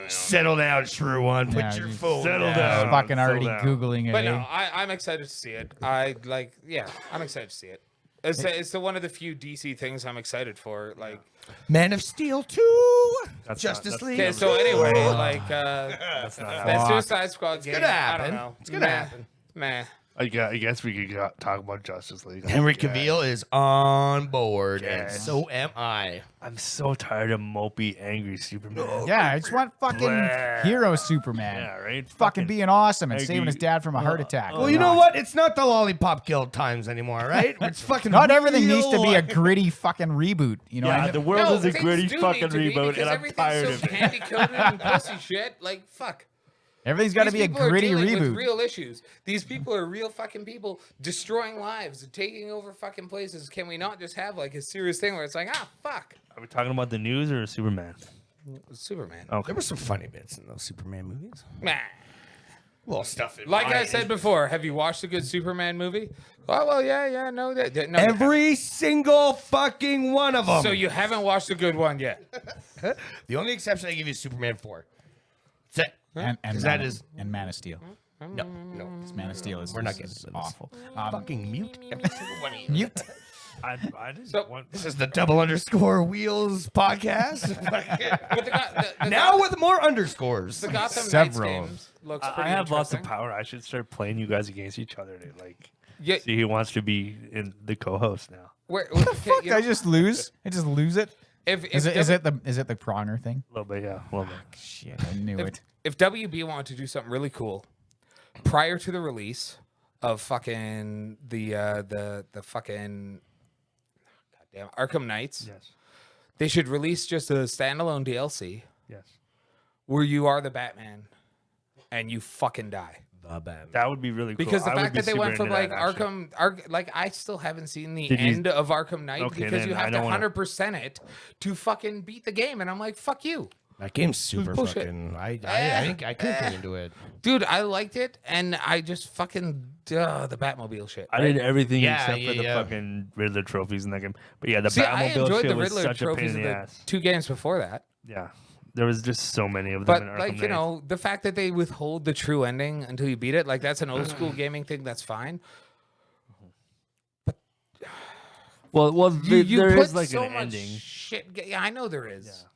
Settle down, Shrew One. Put Yeah, your you phone settle down. down. Fucking settle already down. googling it. But no, eh? I'm excited to see it. I'm excited to see it. It's the one of the few DC things I'm excited for. Like, Man of Steel 2. That's Justice not- League. okay, so anyway, like That's not that happening. Suicide Squad game. gonna I happen. don't know. It's gonna happen. Meh. I guess we could talk about Justice League. Henry Cavill is on board, and Yes. so am I. I'm so tired of mopey, angry Superman. Yeah, I just want fucking Blah. hero Superman. Yeah, right? Fucking being awesome and angry- saving his dad from a heart attack. Well, you know what? It's not the Lollipop Guild times anymore, right? It's fucking. Not everything needs to be a real- gritty fucking reboot. You know what I Yeah, mean? the world No, is a things gritty do fucking need to be reboot, because and I'm everything's tired so of it. candy coated and pussy shit. Like fuck. Everything's got to These be a people are gritty dealing with reboot. real issues. These people are real fucking people destroying lives and taking over fucking places. Can we not just have like a serious thing where it's like, fuck, Are we talking about the news or Superman? Superman? Okay. There were some funny bits in those Superman movies. Nah. Well, stuff. in Like I mine. said before, have you watched a good Superman movie? Oh well, yeah, no, no. you Every single fucking one of them. haven't. So you haven't watched a good one yet. The only exception I give you is Superman 4. That's it. And 'Cause Man, that is- and Man of Steel. No. 'Cause Man of Steel is We're not is getting into this. awful. Fucking mute every single one of you. Mute. I didn't So- want. This is the _wheels podcast. But Now with more underscores. the Gotham Several. Knights games looks I pretty have lots of interesting. power. I should start playing you guys against each other to like Yeah, see who wants to be in the co-host now. Fuck, I just lose. I just lose it. if Is it the Pronger thing? A little bit, yeah, a little bit. Shit, I knew it. if WB wanted to do something really cool prior to the release of fucking the fucking goddamn Arkham Knights, Yes, they should release just a standalone DLC yes. where you are the Batman and you fucking die. That would be really cool. Because the I would fact be that they super went from into like that, actually. like I still haven't seen the Did you- end of Arkham Knight Okay, because then you I have to don't wanna- 100% it to fucking beat the game, and I'm like, fuck you. That game's super bullshit. fucking. I think I couldn't get into it. Dude, I liked it, and I just fucking the Batmobile shit. I did everything Yeah, except for the yeah. fucking Riddler trophies in that game. But yeah, the See, I Batmobile enjoyed shit the was Riddler such a pain trophies in in the the ass. 2 games before that. Yeah, there was just so many of them. But in like, Arkham you Knight. know, the fact that they withhold the true ending until you beat it, like that's an old school gaming thing. That's fine. well, there put is like so an much ending. shit. Yeah, I know there is.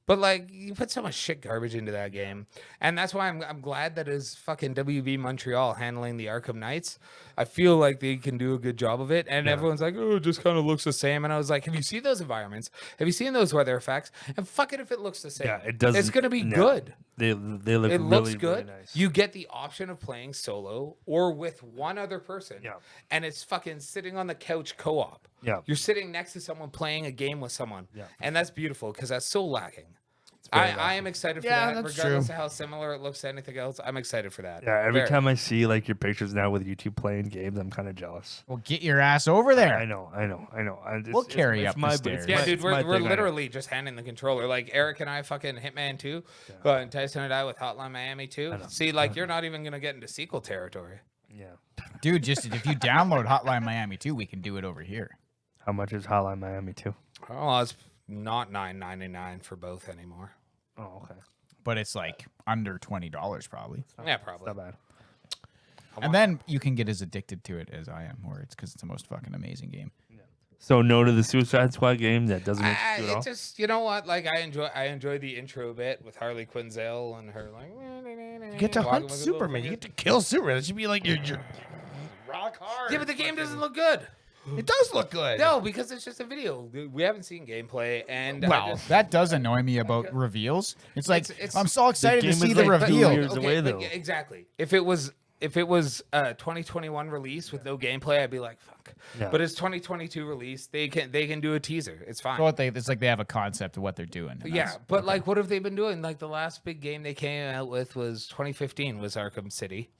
But like, you put so much shit garbage into that game, and that's why I'm glad that is fucking WB Montreal handling the Arkham Knights. I feel like they can do a good job of it, and everyone's like, "Oh, it just kind of looks the same." And I was like, "Have you seen those environments? Have you seen those weather effects? And fuck it if it looks the same. Yeah, it does. It's gonna be no. good. They look It really, looks good. Really nice. You get the option of playing solo or with one other person. Yeah. And it's fucking sitting on the couch co-op. Yeah. You're sitting next to someone playing a game with someone. Yeah. And that's beautiful because that's so lacking. I am excited for Yeah, that, that's regardless true. of how similar it looks to anything else. I'm excited for that. Yeah, every Very. time I see like your pictures now with YouTube playing games, I'm kind of jealous. Well, get your ass over there. I know. We'll carry up the my, stairs. Yeah, dude, it's my we're thing, I know. literally just handing the controller. Like Eric and I fucking Hitman 2, and Tyson and I with Hotline Miami 2. See, like you're not even gonna get into sequel territory. Yeah. Dude, just if you download Hotline Miami 2, we can do it over here. How much is Hotline Miami 2? Oh, it's not $9.99 for both anymore. Oh, okay. But it's like under $20 probably. Yeah, probably. Not bad. And then you can get as addicted to it as I am, or it's because it's the most fucking amazing game. So no to the Suicide Squad game that doesn't make you at all. It's just, you know what? Like I enjoy the intro bit with Harley Quinzel and her like. You get to walking hunt with a Superman. You little get to kill Superman. That should be like your rock hard. Yeah, but the game doesn't look good. It does look good. No, because it's just a video. We haven't seen gameplay, and I Well, just- that does annoy me about reveals. It's like It's- I'm so excited to game see is the like reveal. 2 years away, but though. yeah, exactly. If it was a 2021 release with no gameplay, I'd be like, fuck. Yeah. But it's 2022 release. They can do a teaser. It's fine. So it's like they have a concept of what they're doing. and Yeah, that's- but like, what have they been doing? Like the last big game they came out with was 2015 was Arkham City.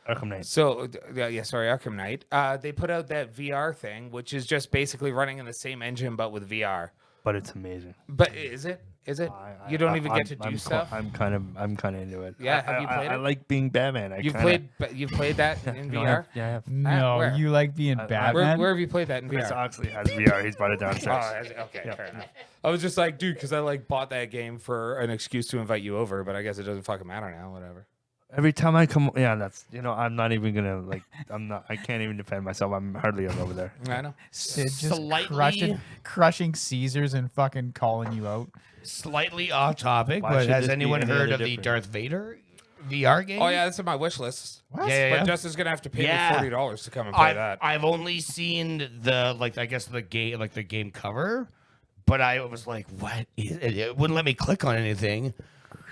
Arkham Knight. So Arkham Knight. They put out that VR thing, which is just basically running in the same engine but with VR. But it's amazing. But is it? You don't even get to do stuff. I'm kind of into it. Yeah, have you played I it? like being Batman. You've played that in No, I VR. have, yeah, I have. No, where? you like being Batman. Where have you played that in Chris VR? Oxley has VR. He's brought it Oh, downstairs. okay, fair enough. I was just like, dude, because I like bought that game for an excuse to invite you over, but I guess it doesn't fucking matter now. Whatever. Every time I come, yeah, that's I'm not even gonna like. I can't even defend myself. I'm hardly ever over there. I know. Sid just Slightly- crushing Caesars and fucking calling you out. Slightly off topic, Why but should has this be anyone any heard other of the different? Darth Vader VR game? Oh yeah, that's on my wish list. What? Yeah, But Justin's gonna have to pay me $40 to come and play that. I've only seen the game cover, but I was like, what is it? It wouldn't let me click on anything.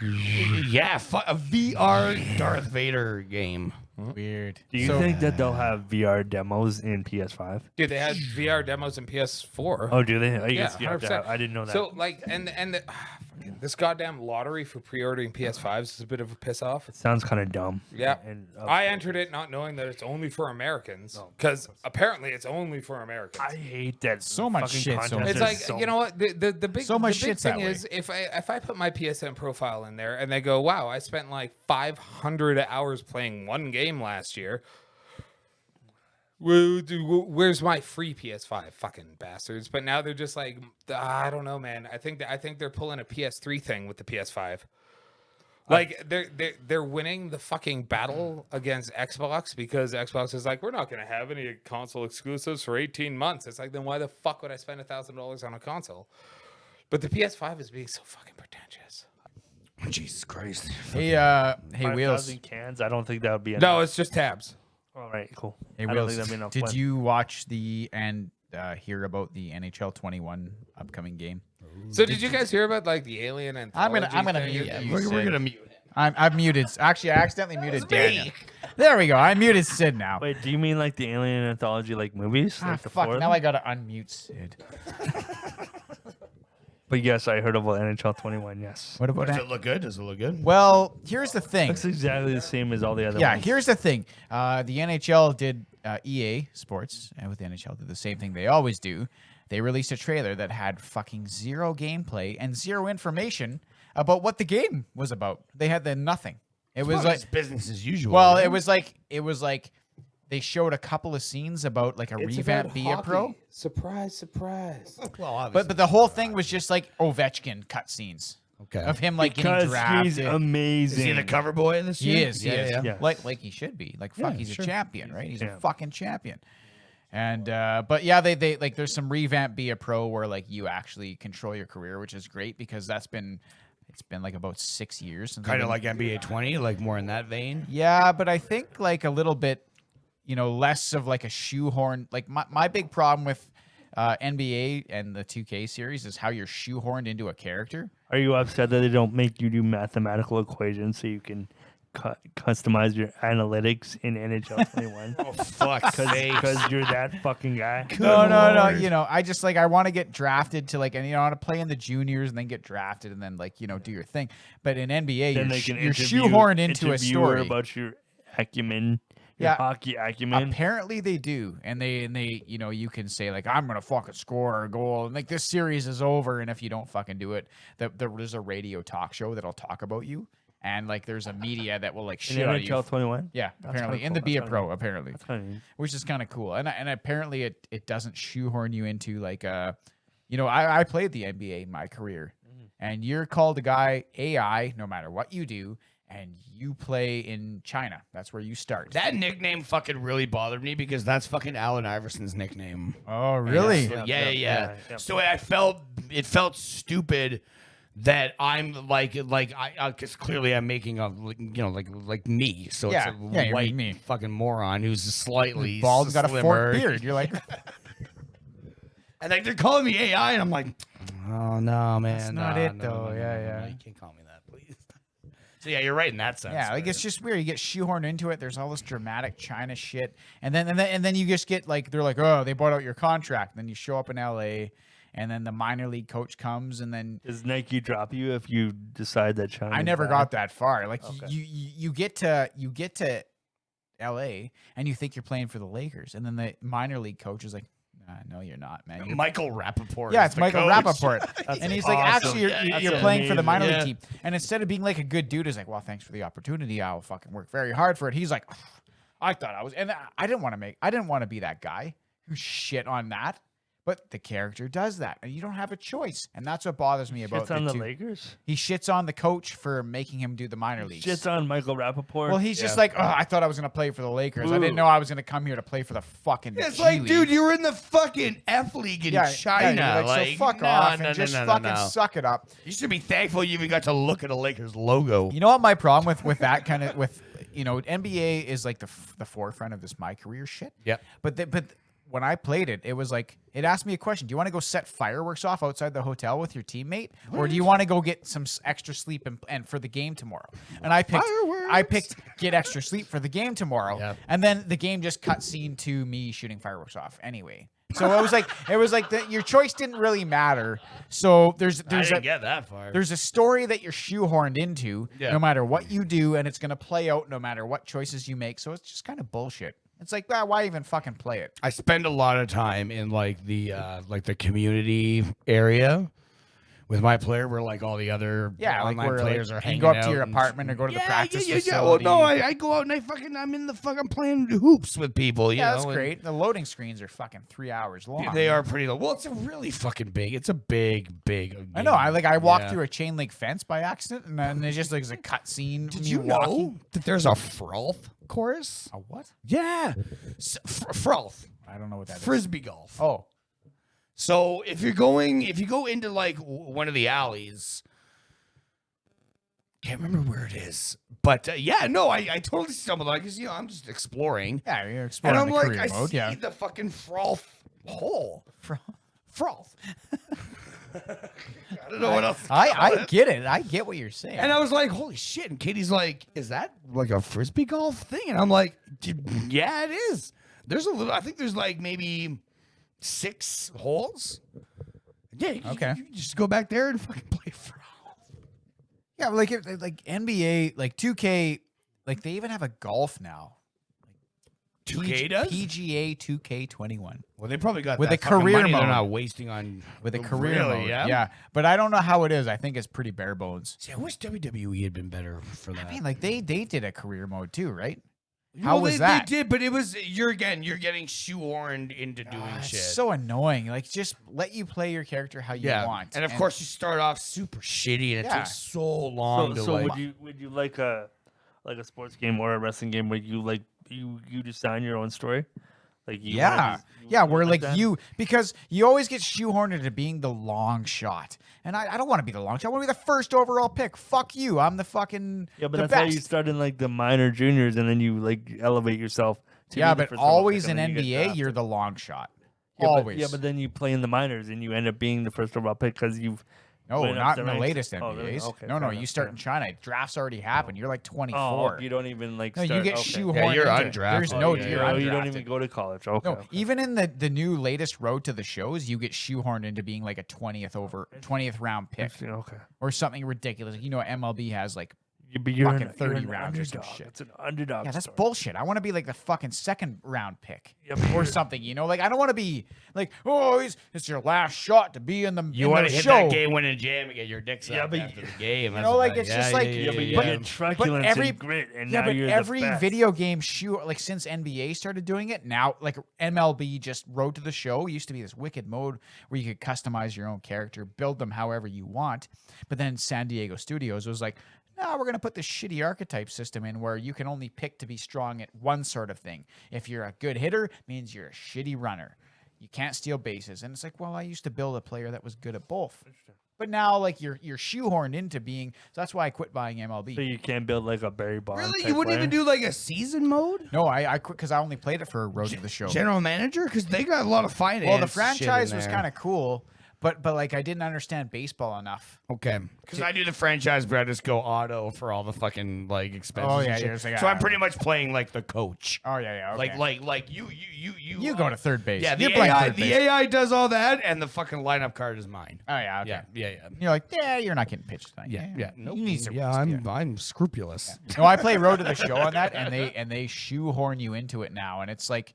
Yeah, a VR Darth Vader game. Weird. Do you think that they'll have VR demos in PS5? Dude, they had VR demos in PS4. Oh, do they? I yeah, guess you have to 100%. have- I didn't know that. So like, this goddamn lottery for pre-ordering PS5s is a bit of a piss off. it sounds kind of dumb. Yeah, And, I entered it not knowing that it's only for Americans, because apparently it's only for Americans. I hate that So much fucking shit, so contest. It's There's like, so- you know what, the big So much the big shit's that thing way. is if I put my PSN profile in there and they go, wow, I spent like 500 hours playing one game last year. Where's my free PS5, fucking bastards? But now they're just like, I don't know, man. I think they're pulling a PS3 thing with the PS5. Like they're winning the fucking battle against Xbox because Xbox is like, we're not gonna have any console exclusives for 18 months. It's like, then why the fuck would I spend $1,000 on a console? But the PS5 is being so fucking pretentious. Jesus Christ. Hey, Wheels. 5,000 cans. I don't think that would be enough. No, it's just tabs. All right, cool. Hey, I don't Wheels. think that'd be enough. Did What? you watch hear about the NHL 21 upcoming game? So did you guys hear about like the alien anthology? I'm gonna thing? mute Yeah, you, we're Sid. gonna mute him. I've muted. Actually, I accidentally muted Daniel. There we go. I muted Sid now. Wait, do you mean like the alien anthology, like movies? Ah, Like the fuck. four of Now them? I gotta unmute Sid. But yes, I heard about NHL 21. Yes, What about Does that? it look good? Does it look good? Well, here's the thing. looks exactly the same as all the other Yeah, ones. here's the thing. The NHL did EA Sports, and with the NHL did the same thing they always do. They released a trailer that had fucking zero gameplay and zero information about what the game was about. They had the nothing. It was Well, like it's business as usual. well, yeah. it was like they showed a couple of scenes about like a It's revamp about Be a Pro. hockey. Surprise, surprise. Well, obviously. But the whole thing was just like Ovechkin cutscenes Okay. of him like getting Because drafted. he's Is amazing. he the cover boy this He year? is. He is. yeah. Like he should be. Like fuck, Yeah, he's sure. a champion, right? He's Yeah. a fucking champion. And but yeah, they like there's some revamp Be a Pro where like you actually control your career, which is great because it's been like about 6 years since Kind I've of been- like NBA 20, like more in that vein. Yeah, but I think like a little bit, less of like a shoehorn. Like my big problem with NBA and the 2K series is how you're shoehorned into a character. Are you upset that they don't make you do mathematical equations so you can customize your analytics in NHL 21? Oh, fuck. Because you're that fucking guy. No. Lord. I just like I want to get drafted to like, and I want to play in the juniors and then get drafted and then like do your thing. But in NBA, Then you're, they can you're interview shoehorned into a interview her story. about your acumen, Yeah. hockey acumen. Apparently they do, and they you can say like I'm gonna fucking score a goal, and like this series is over, and if you don't fucking do it, there's a radio talk show that'll talk about you, and like there's a media that will like in shit on you. NHL 21? Yeah, That's apparently kinda in the cool. Be a That's Pro, kinda apparently, That's kind of neat. which is kind of cool, and apparently it doesn't shoehorn you into like I played the NBA in my career, and you're called a guy AI no matter what you do. And you play in China. That's where you start. That nickname fucking really bothered me because that's fucking Allen Iverson's nickname. Oh, really? Yeah. So it felt stupid that I'm like I because clearly I'm making a like me. So Yeah. it's a Yeah, you're white me. fucking moron who's slightly Bald, got a slimmer. forked beard. You're like, And like they're calling me AI, and I'm like, oh no, man, That's not no, it, no, though. no, no, Yeah, no, no, yeah. you can't call me that, please. So yeah, you're right in that sense. yeah, like it's just weird. You get shoehorned into it. There's all this dramatic China shit, and then you just get like they're like, oh, they bought out your contract. Then you show up in LA, and then the minor league coach comes, and then Does Nike drop you if you decide that China? I never got that far. Like you get to LA, and you think you're playing for the Lakers, and then the minor league coach is like, no, you're not, man. You're Michael Rappaport. Yeah, is it's the Michael coach. Rappaport. And he's like, awesome. actually, you're, That's you're playing for the minor league amazing. team. And instead of being like a good dude, he's like, well, thanks for the opportunity. I'll fucking work very hard for it. He's like, I thought I was, and I didn't want to be that guy who shit on that. But the character does that, and you don't have a choice. And that's what bothers me about Shits on the two. Lakers. He shits on the coach for making him do the minor leagues. Shits on Michael Rappaport. Well, he's just like, oh, I thought I was going to play for the Lakers. I didn't know I was going to come here to play for the fucking It's G like, League. dude, you were in the fucking F League in China. you're like, so fuck off and just fucking suck it up. You should be thankful you even got to look at a Lakers logo. You know what my problem with that kind of NBA is like the forefront of this my career shit. Yep. But when I played it, it was like it asked me a question: do you want to go set fireworks off outside the hotel with your teammate, or do you want to go get some extra sleep and for the game tomorrow? And I picked get extra sleep for the game tomorrow, Yep. and then the game just cut scene to me shooting fireworks off anyway. So it was like your choice didn't really matter. So I didn't get that far. there's a story that you're shoehorned into Yeah. no matter what you do, and it's going to play out no matter what choices you make. So it's just kind of bullshit. It's like, well, why even fucking play it? I spend a lot of time in like the community area with my player, where like all the other online players are you hanging can go up out to your and- apartment or go to the practice Well, facility. no, I go out and I'm in the fucking playing hoops with people. You yeah, know, that's and great. The loading screens are fucking 3 hours long. They are pretty low. Well, it's a really fucking big. It's a big. I know. I walked Yeah. through a chain link fence by accident, and then it just looks like a cut scene. Did me you walking. know that there's a frolf chorus? A what? Yeah, frolf, I don't know what that is. frisbee golf. Oh, So if you go into like one of the alleys, can't remember where it is, but I totally stumbled on it because I'm just exploring, yeah, you're and exploring I'm the like, career I mode. see Yeah. the fucking frolf hole, frolf. I don't know what else. to call I it. get it. I get what you're saying. And I was like, holy shit. And Katie's like, is that like a frisbee golf thing? And I'm like, yeah, it is. I think there's like maybe 6 holes. Yeah. Okay. You just go back there and fucking play frolf. Yeah, like NBA, like 2K, like they even have a golf now. 2K does? PGA 2K21 Well, they probably got with that a career fucking money mode. they're not wasting on with a career really, mode. Yeah? But I don't know how it is. I think it's pretty bare bones. See, I wish WWE had been better for that. I mean, like they did a career mode too, right? How Well, was they that? did, but it was you're getting shoehorned into doing It's shit. so annoying. Like, just let you play your character how you want. and of course you start off super shitty, and it Yeah. takes so long to So like. would you like a sports game or a wrestling game where you like you design your own story? Like you where like that? because you always get shoehorned into being the long shot, and I don't want to be the long shot. I want to be the first overall pick. Fuck you. I'm the fucking Yeah, but the that's how best. you start in like the minor juniors, and then you like elevate yourself. To Yeah, be the but first overall always pick, in and then you get NBA, drafted. you're the long shot. Yeah, Always. but then you play in the minors, and you end up being the first overall pick because you've. No, went up not the in the ranks. latest Oh, NBAs. really? Okay, no, fair you enough, start fair in China. Drafts already happened. You're like 24. Oh, you don't even like. No, you start, get okay. shoehorned. Yeah, you're into, undrafted. There's Oh, no. yeah, You're yeah. you don't undrafted. even go to college. Okay. No, okay. even in the new latest road to the shows, you get shoehorned into being like a 20th round pick Okay. or something ridiculous. You know, MLB has like You're fucking an, 30 you're an rounds or some underdog. shit. It's an underdog. yeah, that's story. bullshit. I want to be like the fucking second round pick Yeah, but or you're- something. You know, like I don't want to be like, oh, it's your last shot to be in the You in want the to hit show. that game-winning jam and get your dick sucked Yeah, but after the game. you know, like, it's just like- Yeah, but you But- get truculence every- and grit, and Yeah, now but you're every the best. video game shoe, like since NBA started doing it, now like MLB just Road to the Show used to be this wicked mode where you could customize your own character, build them however you want. But then San Diego Studios was like, no, we're gonna put this shitty archetype system in where you can only pick to be strong at one sort of thing. If you're a good hitter, it means you're a shitty runner. You can't steal bases, and it's like, well, I used to build a player that was good at both. But now, like you're shoehorned into being. So that's why I quit buying MLB. So you can't build like a Barry Bonds. Really, type you wouldn't even player? do like a season mode? No, I quit because I only played it for Road to the Show. General manager, because they got a lot of finance. Well, the franchise was kind of cool, but like I didn't understand baseball enough. okay. Because I do the franchise, but I just go auto for all the fucking like expenses. Oh, and yeah, shit. you're just like, so I'm ah. pretty much playing like the coach. Oh yeah, okay. Like you. you go to third base. Yeah, You're the playing AI, third the base. AI does all that, and the fucking lineup card is mine. Oh yeah, okay. Yeah. You're like, yeah, you're not getting pitched tonight. Yeah. Nope. You need some yeah, rest, I'm scrupulous. No, I play Road to the Show on that, and they shoehorn you into it now, and it's like,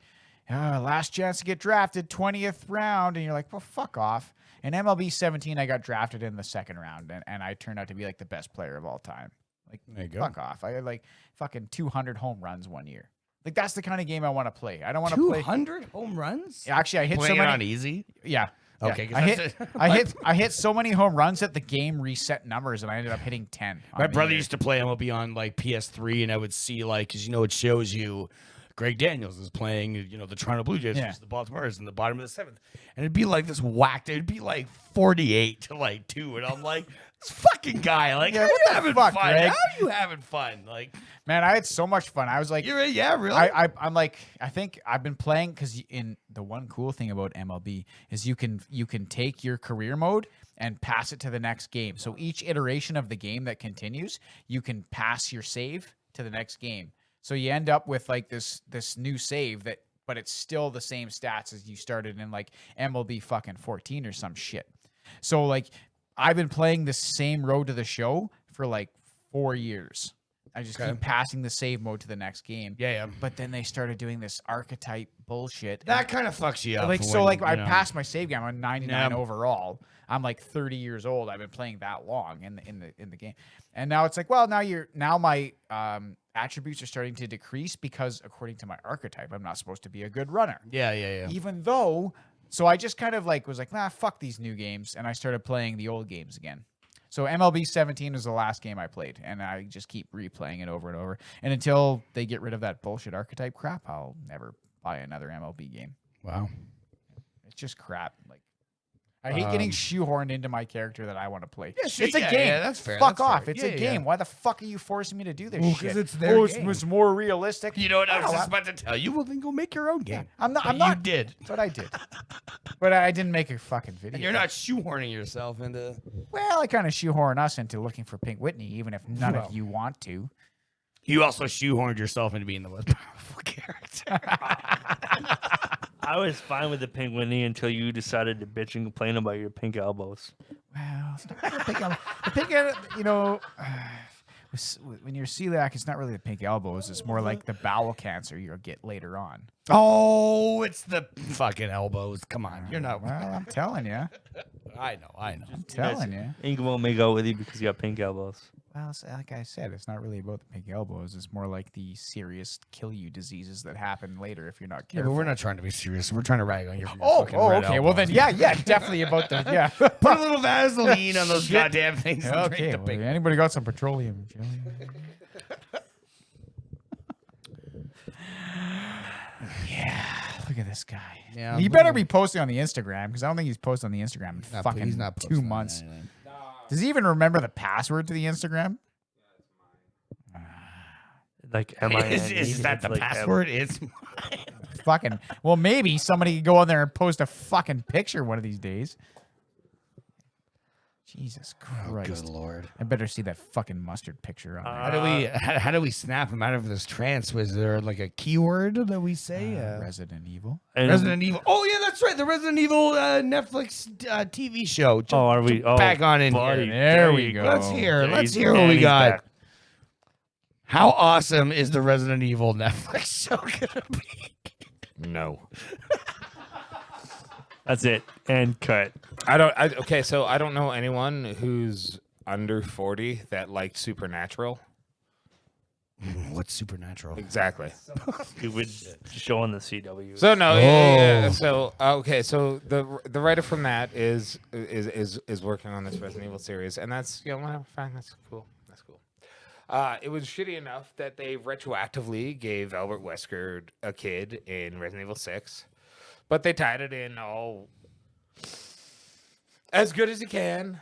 last chance to get drafted, 20th round, and you're like, well, fuck off. In MLB 17, I got drafted in the second round, and I turned out to be like the best player of all time. Like, There you go. fuck off. I had like fucking 200 home runs one year. Like that's the kind of game I want to play. I don't want to play. 200 home runs? Actually, I hit Playing so it many. on easy. Yeah. Okay, 'cause I that's hit, it. I hit so many home runs that the game reset numbers, and I ended up hitting 10. My on the brother year. used to play MLB on like PS3, and I would see like, because it shows you Greg Daniels is playing, the Toronto Blue Jays Yeah. versus the Baltimore Orioles in the bottom of the seventh, and it'd be like this whacked. It'd be like 48 to like 2, and I'm like, this fucking guy, like, Yeah, how are you what the having fuck, fun? Greg? How are you having fun? Like, Man, I had so much fun. I was like, yeah, really. I'm like, I think I've been playing because in the one cool thing about MLB is you can take your career mode and pass it to the next game. So each iteration of the game that continues, you can pass your save to the next game. So you end up with like this new save but it's still the same stats as you started in like MLB fucking 14 or some shit. So like I've been playing the same Road to the Show for like 4 years. I just keep passing the save mode to the next game. yeah. But then they started doing this archetype bullshit. That kind of fucks you up. like when, I passed my save game. I'm 99 Yeah. overall. I'm like 30 years old. I've been playing that long in the game, and now it's like, well, now my attributes are starting to decrease because according to my archetype, I'm not supposed to be a good runner. Yeah. Even though, so I just kind of like was like, nah, fuck these new games, and I started playing the old games again. So MLB 17 is the last game I played, and I just keep replaying it over and over. And until they get rid of that bullshit archetype crap, I'll never buy another MLB game. Wow. It's just crap. Like I hate getting shoehorned into my character that I want to play. Yeah, sure, it's a yeah, game. yeah, that's fair, Fuck that's off. fair. It's Yeah, a yeah. game. Why the fuck are you forcing me to do this Well, shit? 'cause it's their oh, game. it's more realistic. You know what I was know, just about to tell you? Well, then go make your own game. I'm not. But I'm not. You did. But I did. But I didn't make a fucking video. And you're not shoehorning yourself into. Well, I kind of shoehorn us into looking for Pink Whitney, even if none Well. of you want to. You also shoehorned yourself into being the most powerful character. I was fine with the Pink Whitney until you decided to bitch and complain about your pink elbows. Well, it's not the pink. The pink. when you're celiac, it's not really the pink elbows. It's more like the bowel cancer you'll get later on. Oh, it's the fucking elbows. Come on, you're not. Well, I'm telling you. I know. I'm telling you. Inga won't make out with you because you got pink elbows. Well, like I said, it's not really about the pink elbows. It's more like the serious kill you diseases that happen later if you're not Yeah, careful. but we're not trying to be serious. We're trying to rag on your Oh, fucking red okay. Well, elbows. then, yeah, definitely about the yeah. Put a little Vaseline on those goddamn things. and drink Okay. the Well, big- anybody got some petroleum jelly? Yeah. Look at this guy. Yeah, You look better at be posting on the Instagram because I don't think he's posted on the Instagram in Not- fucking he's not 2 posting months. anything. Does he even remember the password to the Instagram? Like, am I? Is that the password? It's Fucking. Well, maybe somebody could go on there and post a fucking picture one of these days. Jesus Christ. good lord. I better see that fucking mustard picture on there. How do we snap him out of this trance? Was there like a keyword that we say? Resident Evil. Resident Evil. Oh yeah, that's right. The Resident Evil Netflix TV show. Oh, are we? Oh, back on in buddy, here? There we go. Let's hear. Yeah, Let's he's- hear what and we he's got. back. How awesome is the Resident Evil Netflix show gonna be? No. That's it. And cut. Okay, so I don't know anyone who's under 40 that liked Supernatural. What's Supernatural? Exactly. Stupid show on the CW. So no, Oh. yeah. So okay, so the writer from that is working on this Resident Evil series, and that's whatever, fine, that's cool. That's cool. It was shitty enough that they retroactively gave Albert Wesker a kid in Resident Evil 6, but they tied it in all as good as you can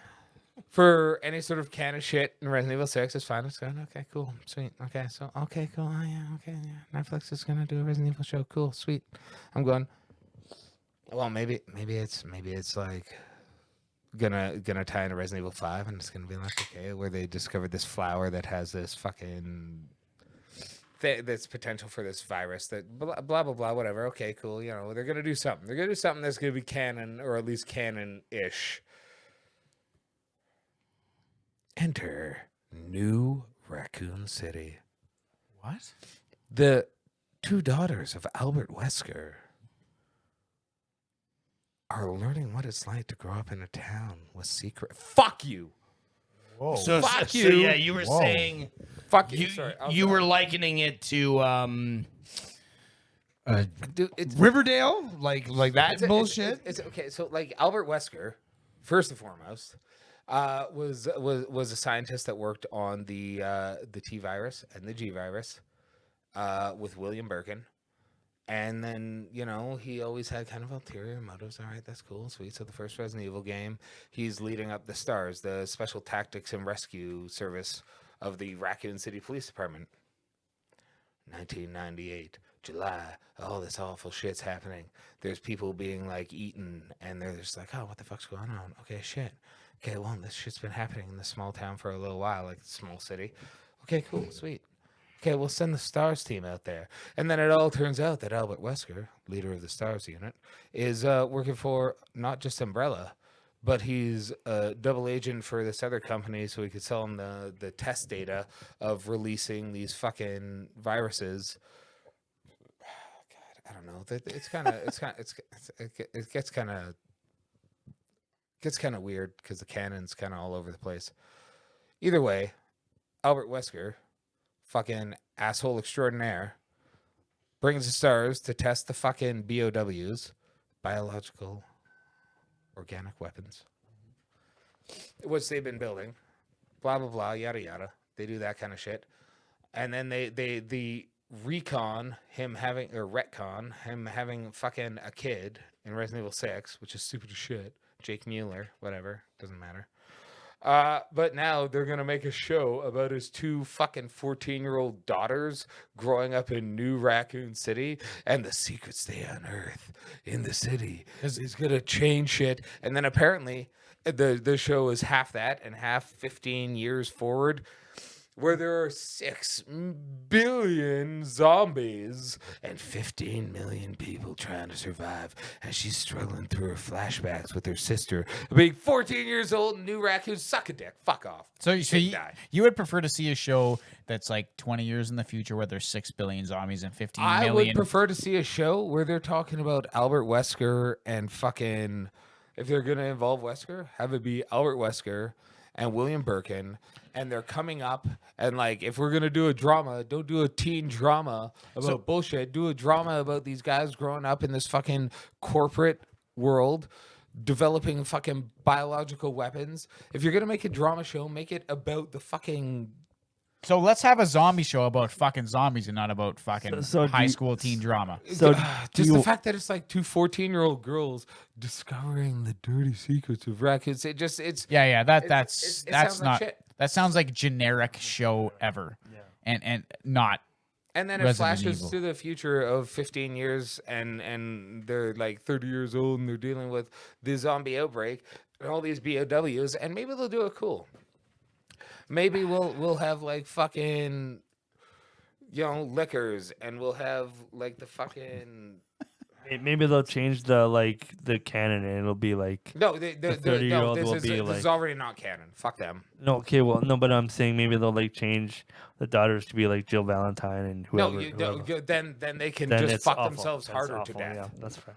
for any sort of can of shit in Resident Evil 6. It's fine. It's good. Okay, cool. Sweet. Okay, so, okay, cool. Oh, yeah, okay, yeah. Netflix is going to do a Resident Evil show. Cool. Sweet. I'm going, well, maybe it's like gonna tie into Resident Evil 5, and it's gonna be like, okay, where they discovered this flower that has this fucking this potential for this virus that blah blah blah blah, whatever. Okay, cool. They're gonna do something. They're gonna do something that's gonna be canon, or at least canon-ish. Enter New Raccoon City. What? The two daughters of Albert Wesker are learning what it's like to grow up in a town with secret. Fuck you. Whoa. Fuck so you. yeah, you were Whoa. saying Fuck you. you, Sorry. you were likening it to Dude, it's Riverdale, like that It's- bullshit. It's okay. So like Albert Wesker, first and foremost, was a scientist that worked on the T virus and the G virus with William Birkin. And then, he always had kind of ulterior motives. All right, that's cool, sweet. So the first Resident Evil game, he's leading up the STARS, the Special Tactics and Rescue Service of the Raccoon City Police Department. 1998, July, all this awful shit's happening. There's people being, like, eaten, and they're just like, oh, what the fuck's going on? Okay, shit. Okay, well, this shit's been happening in this small town for a little while, like, small city. Okay, cool, sweet. Okay, we'll send the STARS team out there. And then it all turns out that Albert Wesker, leader of the STARS unit, is working for not just Umbrella, but he's a double agent for this other company so he could sell them the test data of releasing these fucking viruses. God, I don't know. It gets kind of weird because the canon's kind of all over the place. Either way, Albert Wesker, fucking asshole extraordinaire, brings the STARS to test the fucking BOWs, biological organic weapons, which they've been building, blah blah blah, yada yada. They do that kind of shit, and then they retcon him having fucking a kid in Resident Evil 6, which is stupid as shit. Jake Mueller, whatever, doesn't matter. But now they're going to make a show about his two fucking 14-year-old daughters growing up in New Raccoon City and the secrets they unearth in the city. He's going to change shit. And then apparently the show is half that and half 15 years forward. where there are 6 billion zombies and 15 million people trying to survive, and she's struggling through her flashbacks with her sister being 14 years old and new raccoons suck a dick. Fuck off. So Shit die. you would prefer to see a show that's like 20 years in the future where there's 6 billion zombies and 15 I million. would prefer to see a show where they're talking about Albert Wesker and fucking, if they're going to involve Wesker, have it be Albert Wesker and William Birkin, and they're coming up, and like, if we're going to do a drama, don't do a teen drama about bullshit. Do a drama about these guys growing up in this fucking corporate world, developing fucking biological weapons. If you're going to make a drama show, make it about the fucking... So let's have a zombie show about fucking zombies and not about fucking So do high you- school teen drama. So Just the fact that it's like 2 14-year-old girls discovering the dirty secrets of raccoons. It's Yeah, it that's sounds like not shit. that sounds like generic show ever. And not And then it Resident flashes Evil. to the future of 15 years, and they're like 30 years old, and they're dealing with the zombie outbreak and all these BOWs, and maybe they'll do it cool. Maybe we'll have like fucking, liquors, and we'll have like the fucking... Maybe they'll change the canon and it'll be like No, The 30-year-old will be this like- is already not canon. Fuck them. no, okay, well, no, but I'm saying maybe they'll like change the daughters to be like Jill Valentine and whoever. whoever. Then they can Then just it's fuck awful. themselves That's harder to awful, death. Yeah, that's fair.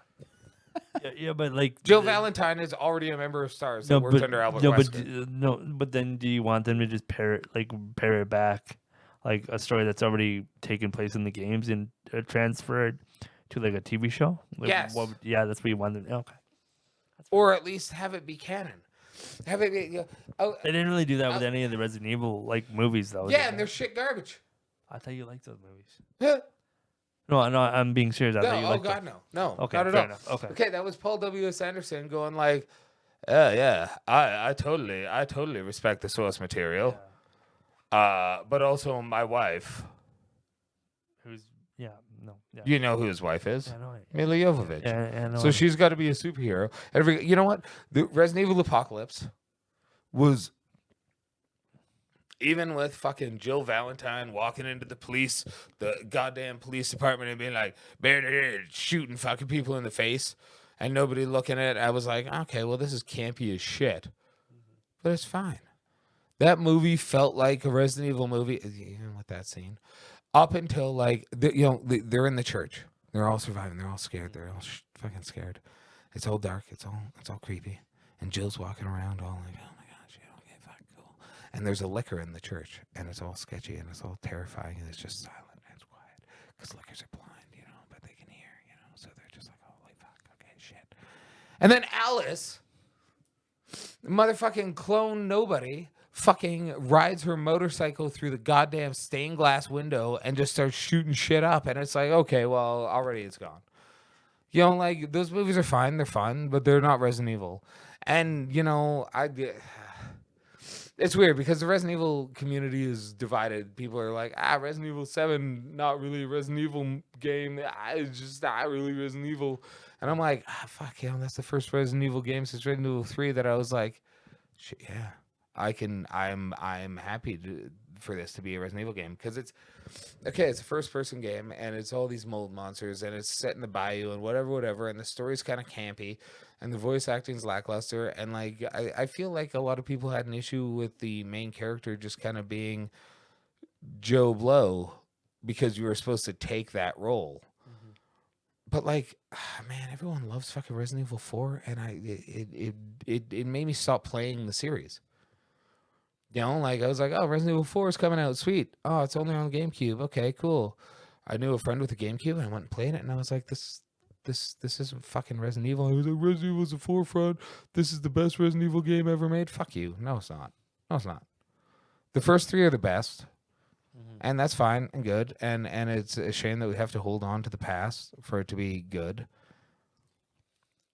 yeah, but like Jill the- Valentine is already a member of Stars No, that works but under Albert no, Wesker. but then do you want them to just pair it back, like a story that's already taken place in the games and transfer it to like a TV show? Like, Yes. Yeah, that's what you want them. Okay. Or at least have it be canon. Have it be... oh, They didn't really do that with any of the Resident Evil like movies though. yeah, did and they? they're shit garbage. I thought you liked those movies. Huh? No, I'm being serious. I No, thought you oh liked God, them. no. Okay, not at fair all. enough. Okay. Okay, that was Paul W.S. Anderson going like, yeah, I totally respect the source material. But also my wife. Who's yeah no. You know who his wife is? I know it. Mila Jovovich. Yeah, I know So it. she's got to be a superhero. You know what? The Resident Evil Apocalypse was, even with fucking Jill Valentine walking into the goddamn police department, and being like, shooting fucking people in the face, and nobody looking at it, I was like, okay, well, this is campy as shit. But it's fine. That movie felt like a Resident Evil movie, even with that scene, up until like, they're in the church. They're all surviving. They're all scared. They're all fucking scared. It's all dark. It's all creepy. And Jill's walking around all like, oh my gosh, yeah, okay, fuck, cool. And there's a liquor in the church, and it's all sketchy, and it's all terrifying, and it's just silent and it's quiet. Because liquors are blind, but they can hear, so they're just like, holy fuck, okay, shit. And then Alice, motherfucking clone nobody, fucking rides her motorcycle through the goddamn stained glass window and just starts shooting shit up. And it's like, okay, well, already it's gone. Like, those movies are fine. They're fun, but they're not Resident Evil. And, it's weird because the Resident Evil community is divided. People are like, Resident Evil 7, not really a Resident Evil game. It's just not really Resident Evil. And I'm like, fuck, that's the first Resident Evil game since Resident Evil 3 that I was like, shit, yeah. I'm happy for this to be a Resident Evil game because it's a first person game and it's all these mold monsters and it's set in the bayou and whatever, and the story's kind of campy and the voice acting's lackluster, and like I feel like a lot of people had an issue with the main character just kind of being Joe Blow because you were supposed to take that role. But like, man, everyone loves fucking Resident Evil 4, and it made me stop playing the series. Like I was like, oh, Resident Evil 4 is coming out, sweet. Oh, it's only on GameCube. Okay, cool. I knew a friend with a GameCube, and I went and played it, and I was like, this isn't fucking Resident Evil. I was like, Resident Evil's the forefront. This is the best Resident Evil game ever made. Fuck you. No, it's not. No, it's not. The first 3 are the best. And that's fine and good. And it's a shame that we have to hold on to the past for it to be good.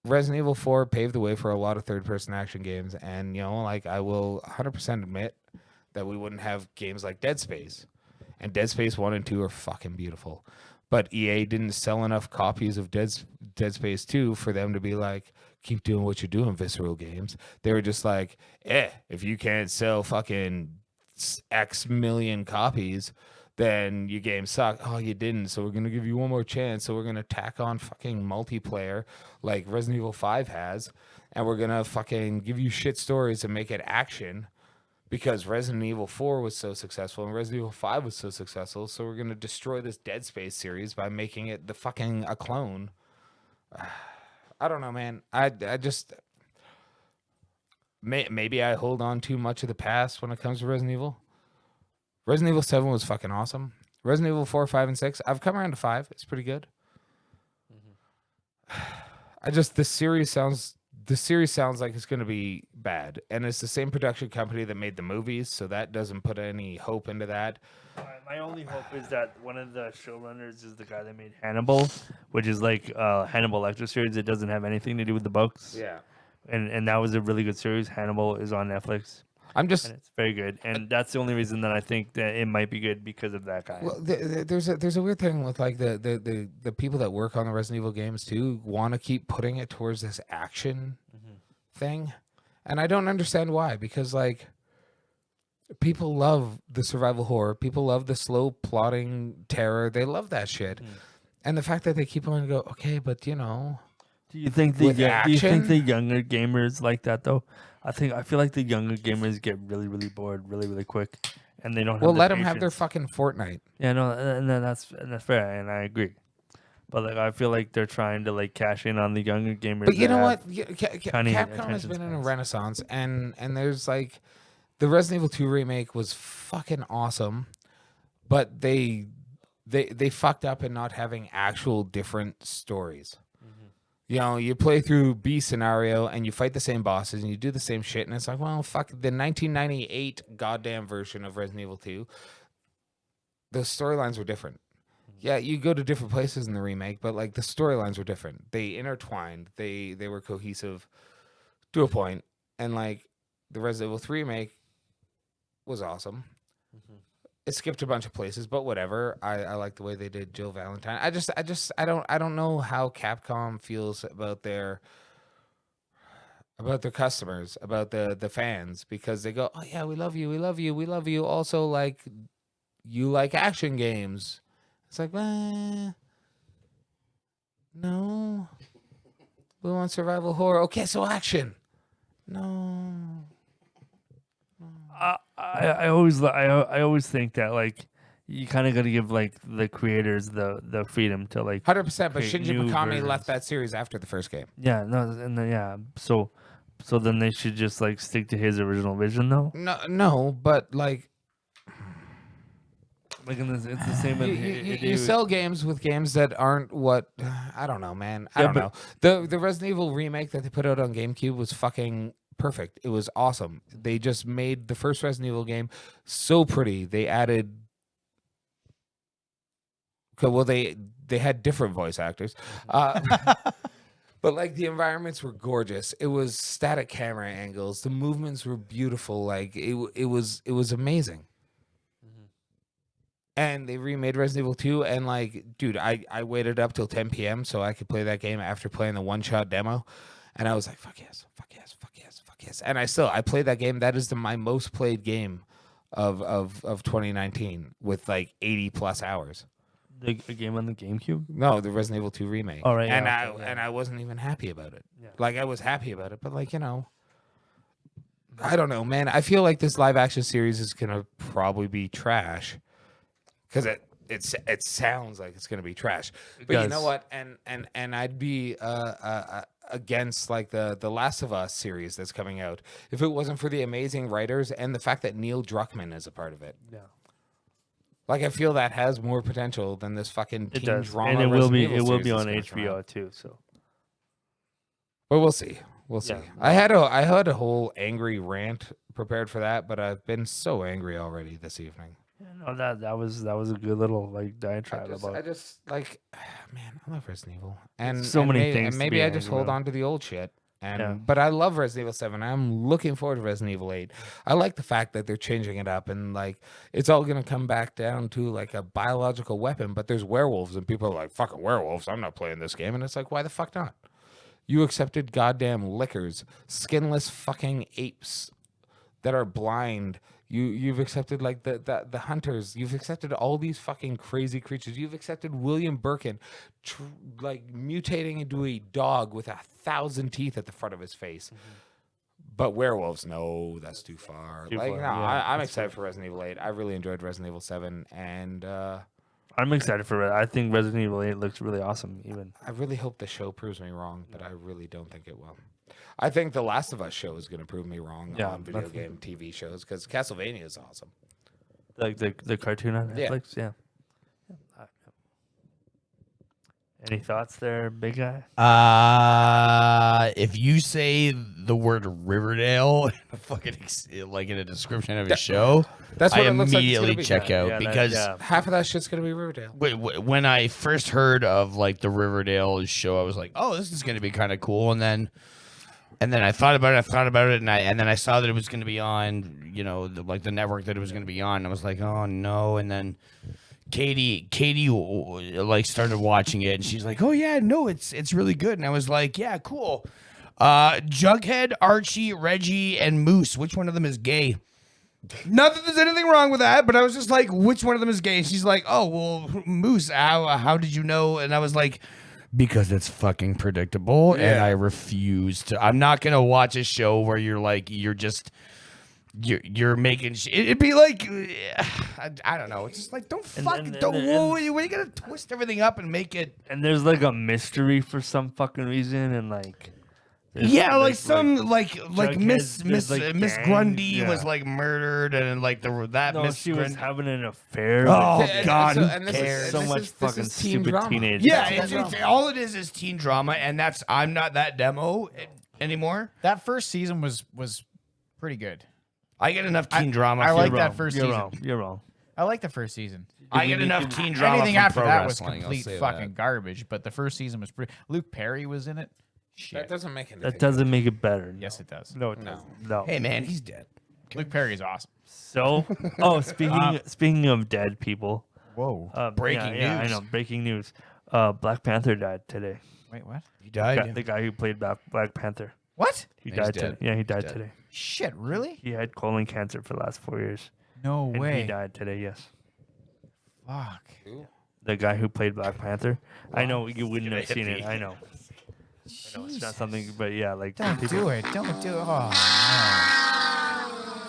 Resident Evil 4 paved the way for a lot of third-person action games. And, I will 100% admit that we wouldn't have games like Dead Space. And Dead Space 1 and 2 are fucking beautiful. But EA didn't sell enough copies of Dead Space 2 for them to be like, keep doing what you're doing, Visceral Games. They were just like, if you can't sell fucking X million copies, then your game sucked. Oh, you didn't. So we're going to give you one more chance. So we're going to tack on fucking multiplayer like Resident Evil 5 has. And we're going to fucking give you shit stories and make it action because Resident Evil 4 was so successful and Resident Evil 5 was so successful. So we're going to destroy this Dead Space series by making it the fucking a clone. I don't know, man. I just... Maybe I hold on too much of the past when it comes to Resident Evil. Resident Evil 7 was fucking awesome. Resident Evil 4, 5, and 6. I've come around to 5. It's pretty good. The series sounds like it's going to be bad. And it's the same production company that made the movies, so that doesn't put any hope into that. My only hope is that one of the showrunners is the guy that made Hannibal, which is like Hannibal Lecter series. It doesn't have anything to do with the books. Yeah. And that was a really good series. Hannibal is on Netflix. I'm just... And it's very good. And that's the only reason that I think that it might be good because of that guy. Well, there's a weird thing with like the people that work on the Resident Evil games too want to keep putting it towards this action thing, and I don't understand why. Because like people love the survival horror, people love the slow plotting terror. They love that shit, and the fact that they keep on go, okay, but you know. Do you think the younger gamers like that though? I feel like the younger gamers get really, really bored really, really quick, and they don't. Well, have let them have their fucking Fortnite. Yeah, no, and that's fair, and I agree. But like, I feel like they're trying to like cash in on the younger gamers. But you know what? tiny Capcom has been in a spans. renaissance, and there's like the Resident Evil 2 remake was fucking awesome, but they fucked up in not having actual different stories. You know, you play through B scenario and you fight the same bosses and you do the same shit. And it's like, well, fuck, the 1998 goddamn version of Resident Evil 2, the storylines were different. Yeah, you go to different places in the remake, but like the storylines were different. They intertwined. They were cohesive to a point. And like the Resident Evil 3 remake was awesome. It skipped a bunch of places, but whatever. I like the way they did Jill Valentine. I don't know how Capcom feels about their customers, about the fans, because they go, oh yeah, we love you, we love you, we love you. Also, like, you like action games. It's like, no, we want survival horror. Okay, so action. No. I always think that like you kind of got to give like the creators the freedom to like 100%, but create Shinji new Mikami versions. left that series after the first game. Yeah, no, and then, yeah, so then they should just like stick to his original vision though. No, but like It's the same. you sell games with games that aren't what I don't know, man. I Yeah, don't know. The Resident Evil remake that they put out on GameCube was fucking perfect. It was awesome. They just made the first Resident Evil game so pretty. They added they had different voice actors. But like the environments were gorgeous. It was static camera angles. The movements were beautiful. Like it was amazing. And they remade Resident Evil 2, and like, dude, I waited up till 10 p.m. so I could play that game after playing the one-shot demo, and I was like, fuck yes, fuck yes, fuck yes, fuck yes. And I played that game. That is my most played game of 2019 with like 80 plus hours. The game on the GameCube. No, the Resident Evil 2 remake. Oh, right, And yeah, okay, I wasn't even happy about it. Yeah. Like I was happy about it, but like, you know, I don't know, man. I feel like this live action series is gonna probably be trash. Because it sounds like it's gonna be trash, but you know what? And I'd be against like the Last of Us series that's coming out if it wasn't for the amazing writers and the fact that Neil Druckmann is a part of it. Yeah, Like I feel that has more potential than this fucking teen it does, drama. and it will be Resident Evil series on that's gonna come HBO out. too. So, But we'll see. We'll see. Yeah. I had a whole angry rant prepared for that, but I've been so angry already this evening. yeah, no, that was a good little like diatribe about. I just like, man, I love Resident Evil, and So many maybe, things and to maybe be I just angry hold about. on to the old shit. And Yeah. but I love Resident Evil 7. I'm looking forward to Resident Evil 8. I like the fact that they're changing it up and like it's all gonna come back down to like a biological weapon, but there's werewolves and people are like, fucking werewolves, I'm not playing this game. And it's like, why the fuck not? You accepted goddamn lickers, skinless fucking apes that are blind. You've accepted like the hunters. You've accepted all these fucking crazy creatures. You've accepted William Birkin, like mutating into a dog with 1,000 teeth at the front of his face. But werewolves, no, that's too far. Too like, far, no, yeah, I'm that's excited for Resident Evil 8. I really enjoyed Resident Evil 7, and I'm excited for it. I think Resident Evil 8 looks really awesome. Even I really hope the show proves me wrong, but I really don't think it will. I think the Last of Us show is going to prove me wrong Yeah, on video definitely. game TV shows because Castlevania is awesome. like the cartoon on Yeah. Netflix. Yeah. Any thoughts there, big guy? If you say the word Riverdale, fucking like in a description of a show, That's what I it looks like it's gonna immediately be. check out Yeah, because Half of that shit's going to be Riverdale. when I first heard of like the Riverdale show, I was like, oh, this is going to be kind of cool, and then I thought about it, and then I saw that it was going to be on, like the network that it was going to be on. And I was like, oh no, and then Katie like started watching it, and she's like, oh yeah, no, it's really good, and I was like, yeah, cool. Jughead, Archie, Reggie, and Moose. Which one of them is gay? Not that there's anything wrong with that, but I was just like, which one of them is gay? And she's like, oh well, Moose. How did you know? And I was like, because it's fucking predictable, and Yeah. I refuse to. I'm not gonna watch a show where you're making. It'd be like, I don't know. It's just like don't whoa, you gotta twist everything up and make it. And there's like a mystery for some fucking reason, and like there's, Yeah, like Jughead, Miss there's, like, Miss gangs, Grundy yeah. was like murdered, and like that no, Miss she was Grundy. having an affair. Oh, with And God, so- who and this is- cares? and so this much is- this fucking is teen stupid drama. teenage. Yeah, stuff. it's all it is teen drama, and that's I'm not that demo anymore. That first season was pretty good. I get enough teen drama. I from- like You're that wrong. first You're season. wrong. You're wrong. I like the first season. I get enough teen drama. Anything from after pro that was wrestling, I'll complete say fucking that. garbage. But the first season was pretty. Luke Perry was in it. That Shit. doesn't make anything. That doesn't make it better. Yes, it does. No, it No. doesn't. No. Hey man, he's dead. Luke Perry is awesome. So, speaking of dead people, Whoa. Breaking yeah, I news. know. Breaking news. Black Panther died today. Wait, what? He died. The guy who played Black Panther. What? He He's died dead. today. Yeah, he died dead. today. Shit, really? He had colon cancer for the last 4 years. No And way. he died today, yes. Fuck. The guy who played Black Panther. I know you wouldn't have hit seen it. me. I know. I know it's not something, but yeah, like Don't people- do it. Don't do it. Oh,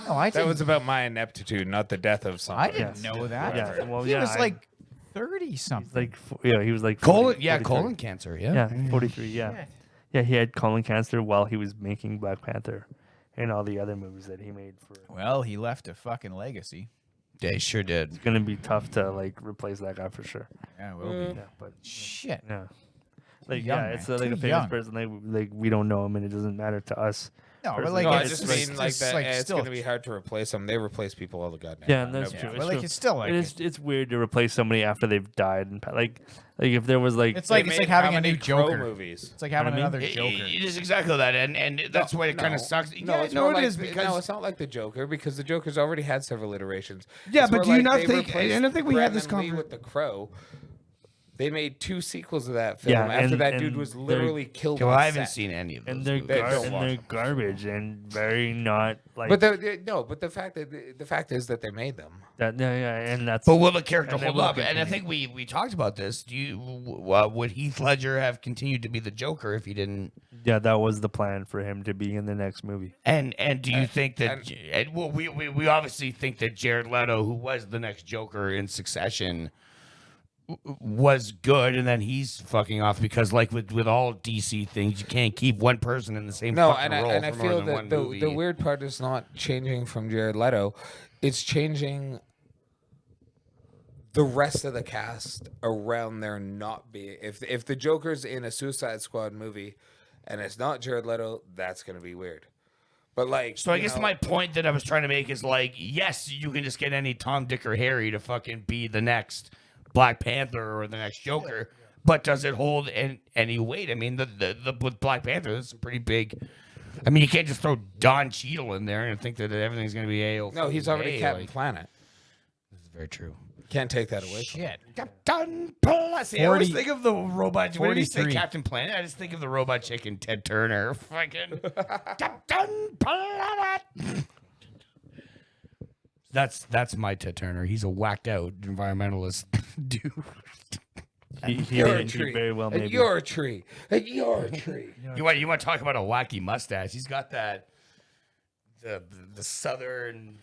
no. No, I That didn't, was about my ineptitude, not the death of I somebody. didn't Yes. know that. Yeah, well, he yeah, was I- like 30 something. Like, he was like Colon, 40, yeah, 43. colon cancer. Yeah. Yeah, 43. Yeah, Shit. yeah. He had colon cancer while he was making Black Panther, and all the other movies that he made. For Well, he left a fucking legacy. Yeah, he sure did. it's gonna be tough to like replace that guy for sure. Yeah, it will be. Yeah, but Shit. yeah, like young, yeah, it's man. like Too a famous young. person. Like we don't know him, and it doesn't matter to us. No, but Personally, like No, I it's just it's mean like that. like it's still, going to be hard to replace them. They replace people all the goddamn Yeah, time. and that's Nobody- true. but It's like true. it's still like It's weird to replace somebody after they've died, and like if there was like it's like They it's made like having how a many new Crow Joker. movies. It's like having I mean? another Joker. It is exactly that, and that's why it kind of sucks. No, Yeah, it's no, more it like is because no, it's not like the Joker because the Joker's already had several iterations. Yeah, It's but more do you like not they think- replaced and I think we had this Brandon Lee with the Crow. They made 2 sequels of that film Yeah, after and- that dude and was they're- literally killed. well, on I haven't set. seen any of those. and they're movies. don't watch they're them. garbage and very not like. But the fact is that they made them. that yeah, and that's. But will the character And they hold will up? And I continue. think we talked about this. Would Heath Ledger have continued to be the Joker if he didn't? Yeah, that was the plan for him to be in the next movie. And do you think that? and- Well, we obviously think that Jared Leto, who was the next Joker in Succession, was good, and then he's fucking off because, like with all DC things, you can't keep one person in the same No, fucking and role I for more feel than that one the movie. weird part is not changing from Jared Leto; it's changing the rest of the cast around there not being. If the Joker's in a Suicide Squad movie, and it's not Jared Leto, that's gonna be weird. But like, So I you guess know, my point that I was trying to make is like, yes, you can just get any Tom, Dick, or Harry to fucking be the next Black Panther or the next Joker, but does it hold any weight? I mean, the with Black Panther, this is pretty big. I mean, you can't just throw Don Cheadle in there and think that everything's going to be A-OK. no, he's already Captain Planet. This is very true. Can't take that away. From him. Shit. Captain Planet. See, I always 40 think of the robot. When you say 43. Captain Planet, I just think of the robot chicken Ted Turner. Fucking Captain Planet. That's my Ted Turner. He's a whacked out environmentalist dude. You're a he tree. very well And maybe. you're a tree. And you're a tree. You want to talk about a wacky mustache? He's got that the southern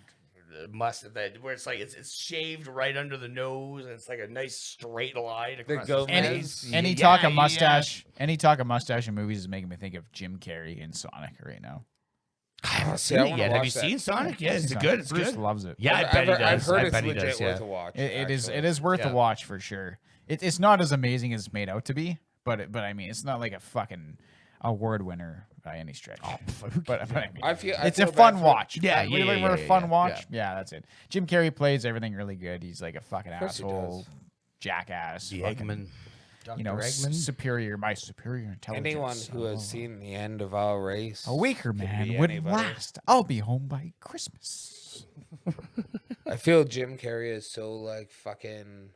mustache that where it's like it's shaved right under the nose and it's like a nice straight line across his Gomez. face. Any Yeah, talk of yeah. mustache, any talk of mustache in movies is making me think of Jim Carrey in Sonic right now. I haven't See, seen I it wanna yet. Have watch you that. seen Sonic? Yeah, it's Sonic. good. It's Bruce good. loves it. Yeah, I bet he I've does. heard I it's bet he legit does. worth Yeah. a watch. It is actually. worth Yeah. a watch for sure. It's not as amazing as it's made out to be, but I mean it's not like a fucking award winner by any stretch. But I mean, I feel it's bad a fun for- watch. Yeah, We're yeah, looking yeah, for a yeah, fun yeah, watch. Yeah, that's it. Jim Carrey plays everything really good. He's like a fucking course he asshole, does. jackass, The fucking, Eggman. Dr. you know, Eggman. superior intelligence. Anyone who has seen the end of our race, a weaker could man be would anybody. last. I'll be home by Christmas. I feel Jim Carrey is so like fucking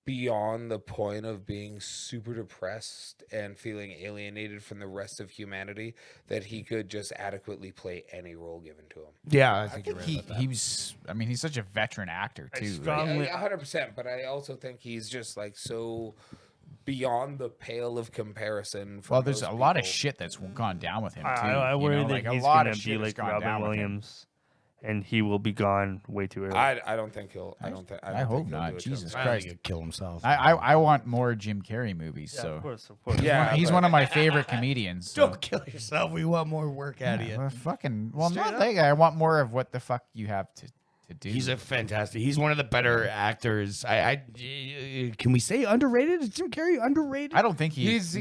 beyond the point of being super depressed and feeling alienated from the rest of humanity that he could just adequately play any role given to him. Yeah, I I think you're think right about that. he's. I mean, he's such a veteran actor I too. strongly- 100%. But I also think he's just like so beyond the pale of comparison. From Well, there's most a lot of people. shit that's gone down with him too. I you worry know, that like, he's a lot gonna of be shit has like gone Robin down with him. Williams, and he will be gone way too early. I don't think he'll. I don't think. I, I don't hope think he'll not. do it to Jesus himself. I think Christ. he'll kill himself. I want more Jim Carrey movies. Yeah, so of course. Yeah, he's but- one of my favorite comedians. So. Don't kill yourself. We want more work out of Yeah, you. well, fucking well, Straight not up. like I want more of what the fuck you have to do. He's a fantastic. He's one of the better actors. Can we say underrated? Is Jim Carrey underrated? I don't think he's he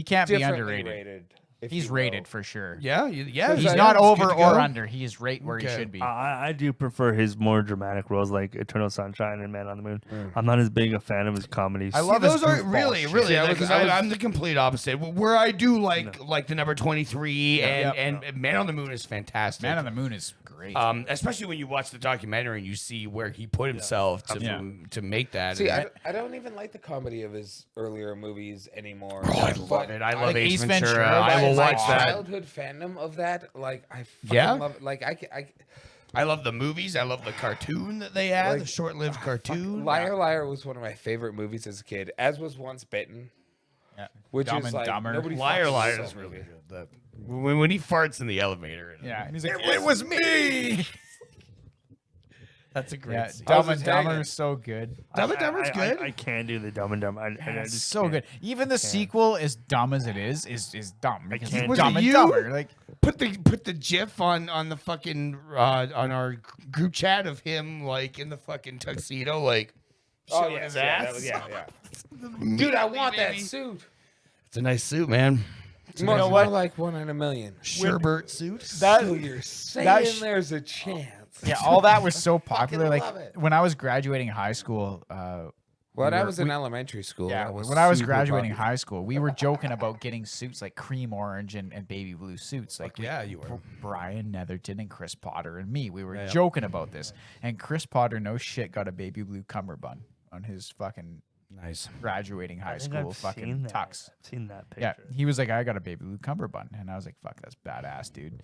can't be differently underrated. rated, if He's you will. rated for sure. Yeah, yeah. He's I not know, it's over good to or go. under. He is right where he Okay. should be. I do prefer his more dramatic roles like Eternal Sunshine and Man on the Moon. I'm not as big a fan of his comedies. I love See, his those are goofball really, shit. really. See, I was- I'm the complete opposite. Where I do like the number 23 and Man on the Moon is fantastic. Man on the Moon is great. Especially when you watch the documentary and you see where he put himself to make that. See, And- I don't even like the comedy of his earlier movies anymore. Oh, I But love it. I love like Ace Ace Ventura. Ventura, I will my watch my that. childhood fandom of that, like I fucking Yeah? love it. Like I I love the movies. I love the cartoon that they had, Like, the short-lived cartoon. Liar Liar was one of my favorite movies as a kid, as was Once Bitten, Yeah. which Dumb is and like Dumber. nobody Liar fucking Liar saw is that really movie. good. When he farts in the elevator. Yeah, and he's like, it was me. That's a great Yeah, scene. How's Dumb it and Dumber hanging? is so good. Dumb and Dumber's good. I can't do the Dumb and Dumber. I It's just so can't. good. Even the sequel, as dumb as it is dumb. Because can't it's do dumb it. and You? dumber. Like Put the GIF on the fucking on our group chat of him like in the fucking tuxedo, like showing his ass. yeah. Dude, I want that baby. suit. It's a nice suit, man. More, more like 1 in a million. Sherbert suit. that. So you're saying that there's a chance. Yeah, all that was so popular. Like love it. when I was graduating high school. When I were- was in elementary school, Yeah, that was when I was super graduating popular. high school, we were joking about getting suits like cream orange and baby blue suits. Like Yeah, you were. Brian Netherton and Chris Potter and me. We were Yeah. joking about this. And Chris Potter, no shit, got a baby blue cummerbund on his fucking Nice. graduating high I think school I've fucking seen that. tux. I've seen that Yeah, picture. he was like, I got a baby blue cummerbund. And I was like, fuck, that's badass, dude.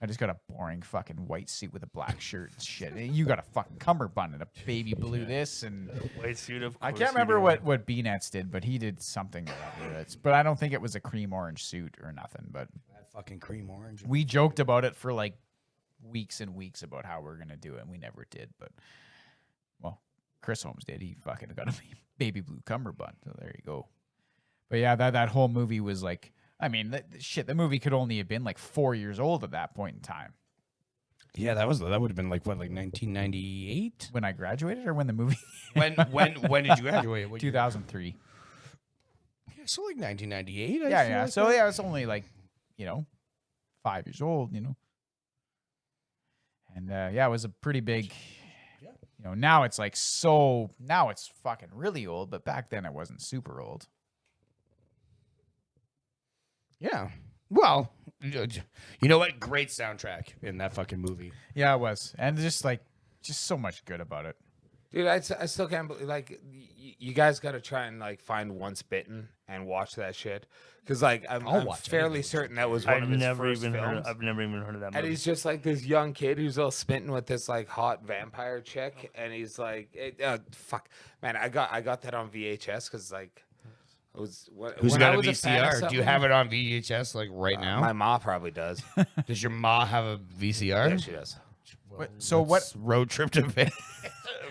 I just got a boring fucking white suit with a black shirt and shit. You got a fucking cummerbund and a baby blue this and White suit of I course can't you remember do. what B-Nets did, but he did something or other. But I don't think it was a cream orange suit or nothing. But That fucking cream orange. we joked about it for like weeks and weeks about how we're gonna do it, and we never did. But well, Chris Holmes did. He fucking got a baby blue cummerbund. So there you go. But yeah, that whole movie was like, I mean, the movie could only have been like 4 years old at that point in time Yeah, that would have been like what, like 1998? when I graduated, or when the movie When did you graduate? What year? 2003. Yeah, so like 1998. I Yeah, feel yeah. like So that. yeah, it's only like 5 years old. And yeah, it was a pretty big. Now it's like now it's fucking really old, but back then it wasn't super old. Yeah. Well, you know what? Great soundtrack in that fucking movie. Yeah, it was, and just so much good about it. Dude, I still can't believe, like, you guys got to try and, like, find Once Bitten and watch that shit because like I'm watch fairly anything with certain that was one I've of his never first even heard. films. I've never even heard of that And movie. he's just like this young kid who's all smitten with this like hot vampire chick, and he's like, "Fuck, man, I got that on VHS because like it was Who's when got I a was fan of VCR? Do you something- have it on VHS like right now? My ma probably does. Does your ma have a VCR? Yeah, she does. So what? Let's road trip to Vegas.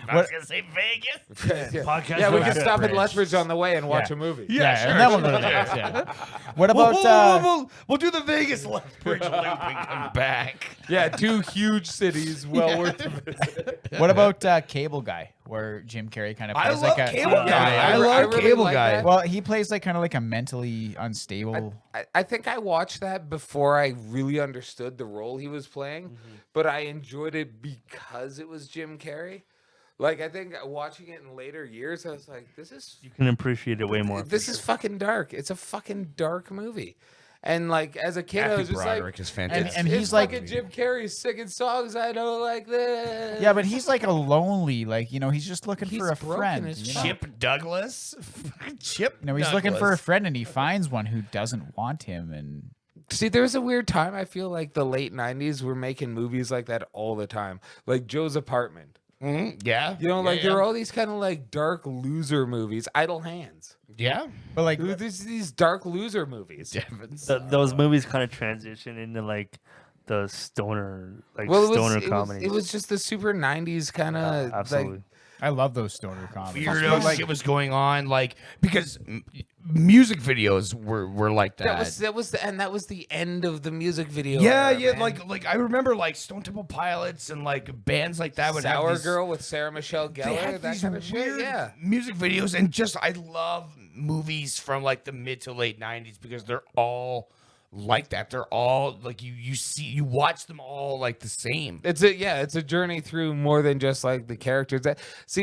I was gonna say Vegas. Podcast Yeah, we road can trip. stop in Lethbridge on the way and watch Yeah. a movie. Yeah, and then we'll go to Vegas. Yeah. What We'll, about we'll do the Vegas Lethbridge loop and come back. Yeah, two huge cities, well worth the visit. what about Cable Guy, where Jim Carrey kind of I plays love like a Cable Yeah, Guy. I I love really Cable like Guy. that. Well, he plays like kind of like a mentally unstable. I think I watched that before I really understood the role he was playing, but I enjoyed it because it was Jim Carrey. Like I think watching it in later years, I was like, "This is You can appreciate it way more. this is fucking dark. It's a fucking dark movie." And like as a kid, I Matthew was just Broderick like, is fantastic. and it's he's like- fucking Jim Carrey singing songs I know like this. Yeah, but he's like a lonely, like, you know, he's just looking He's for a broken friend. as You know? fuck. Chip Douglas. Chip. No, he's Douglas. looking for a friend, and he finds one who doesn't want him. And See, there was a weird time. I feel like the late '90s were making movies like that all the time, like Joe's Apartment. Yeah. You know, like yeah, there were all these kind of like dark loser movies. Idle Hands. yeah. but like, There's these dark loser movies. Devon's. Those movies kind of transition into like the stoner, like Well, stoner it was, comedies. it was just the super '90s kind of Absolutely. I love those stoner comedies. Weirdo like- shit was going on, like because music videos were like that. that was the end of the music video. yeah, era, yeah, man. like I remember like Stone Temple Pilots and like bands like that would Sour have these, Girl with Sarah Michelle they Gellar, had that these kind of shit. weird Yeah. music videos, and just I love movies from like the mid to late '90s because they're all like that. They're all like you watch them all like the same. It's a journey through more than just like the characters. This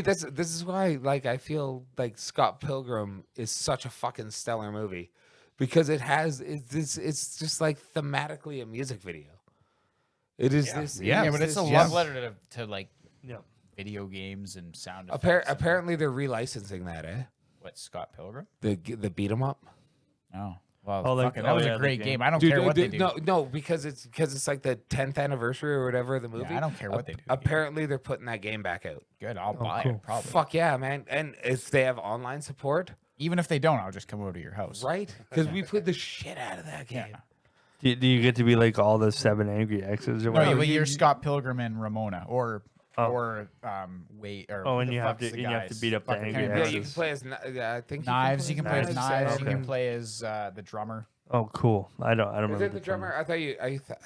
is why like I feel like Scott Pilgrim is such a fucking stellar movie because it's just like thematically a music video. It is this Yeah, but it's a this- love letter to like Yeah. video games and sound effects. and- Apparently they're relicensing that, What, Scott Pilgrim? the beat 'em up. Oh, well, Oh, like- fucking, that oh, was yeah, a the great game. game. I don't Dude, care what they do. No, because it's like the 10th anniversary or whatever of the movie. I don't care what they do. Apparently they're putting that game back out. Good, I'll buy cool. it probably. Fuck yeah, man! And if they have online support, Even if they don't, I'll just come over to your house. right? Because we played the shit out of that game. Do you get to be like all the 7 angry exes or No, whatever? but you're Scott Pilgrim and Ramona, or wait, or Oh, what and the you have fuck's to- the and you have to guys? beat up the Fucking angry can't Yeah, remember. you can play as. I think Knives. You can play as Knives. You Okay. can play as the drummer. Oh, cool. I don't Is remember it the drummer? I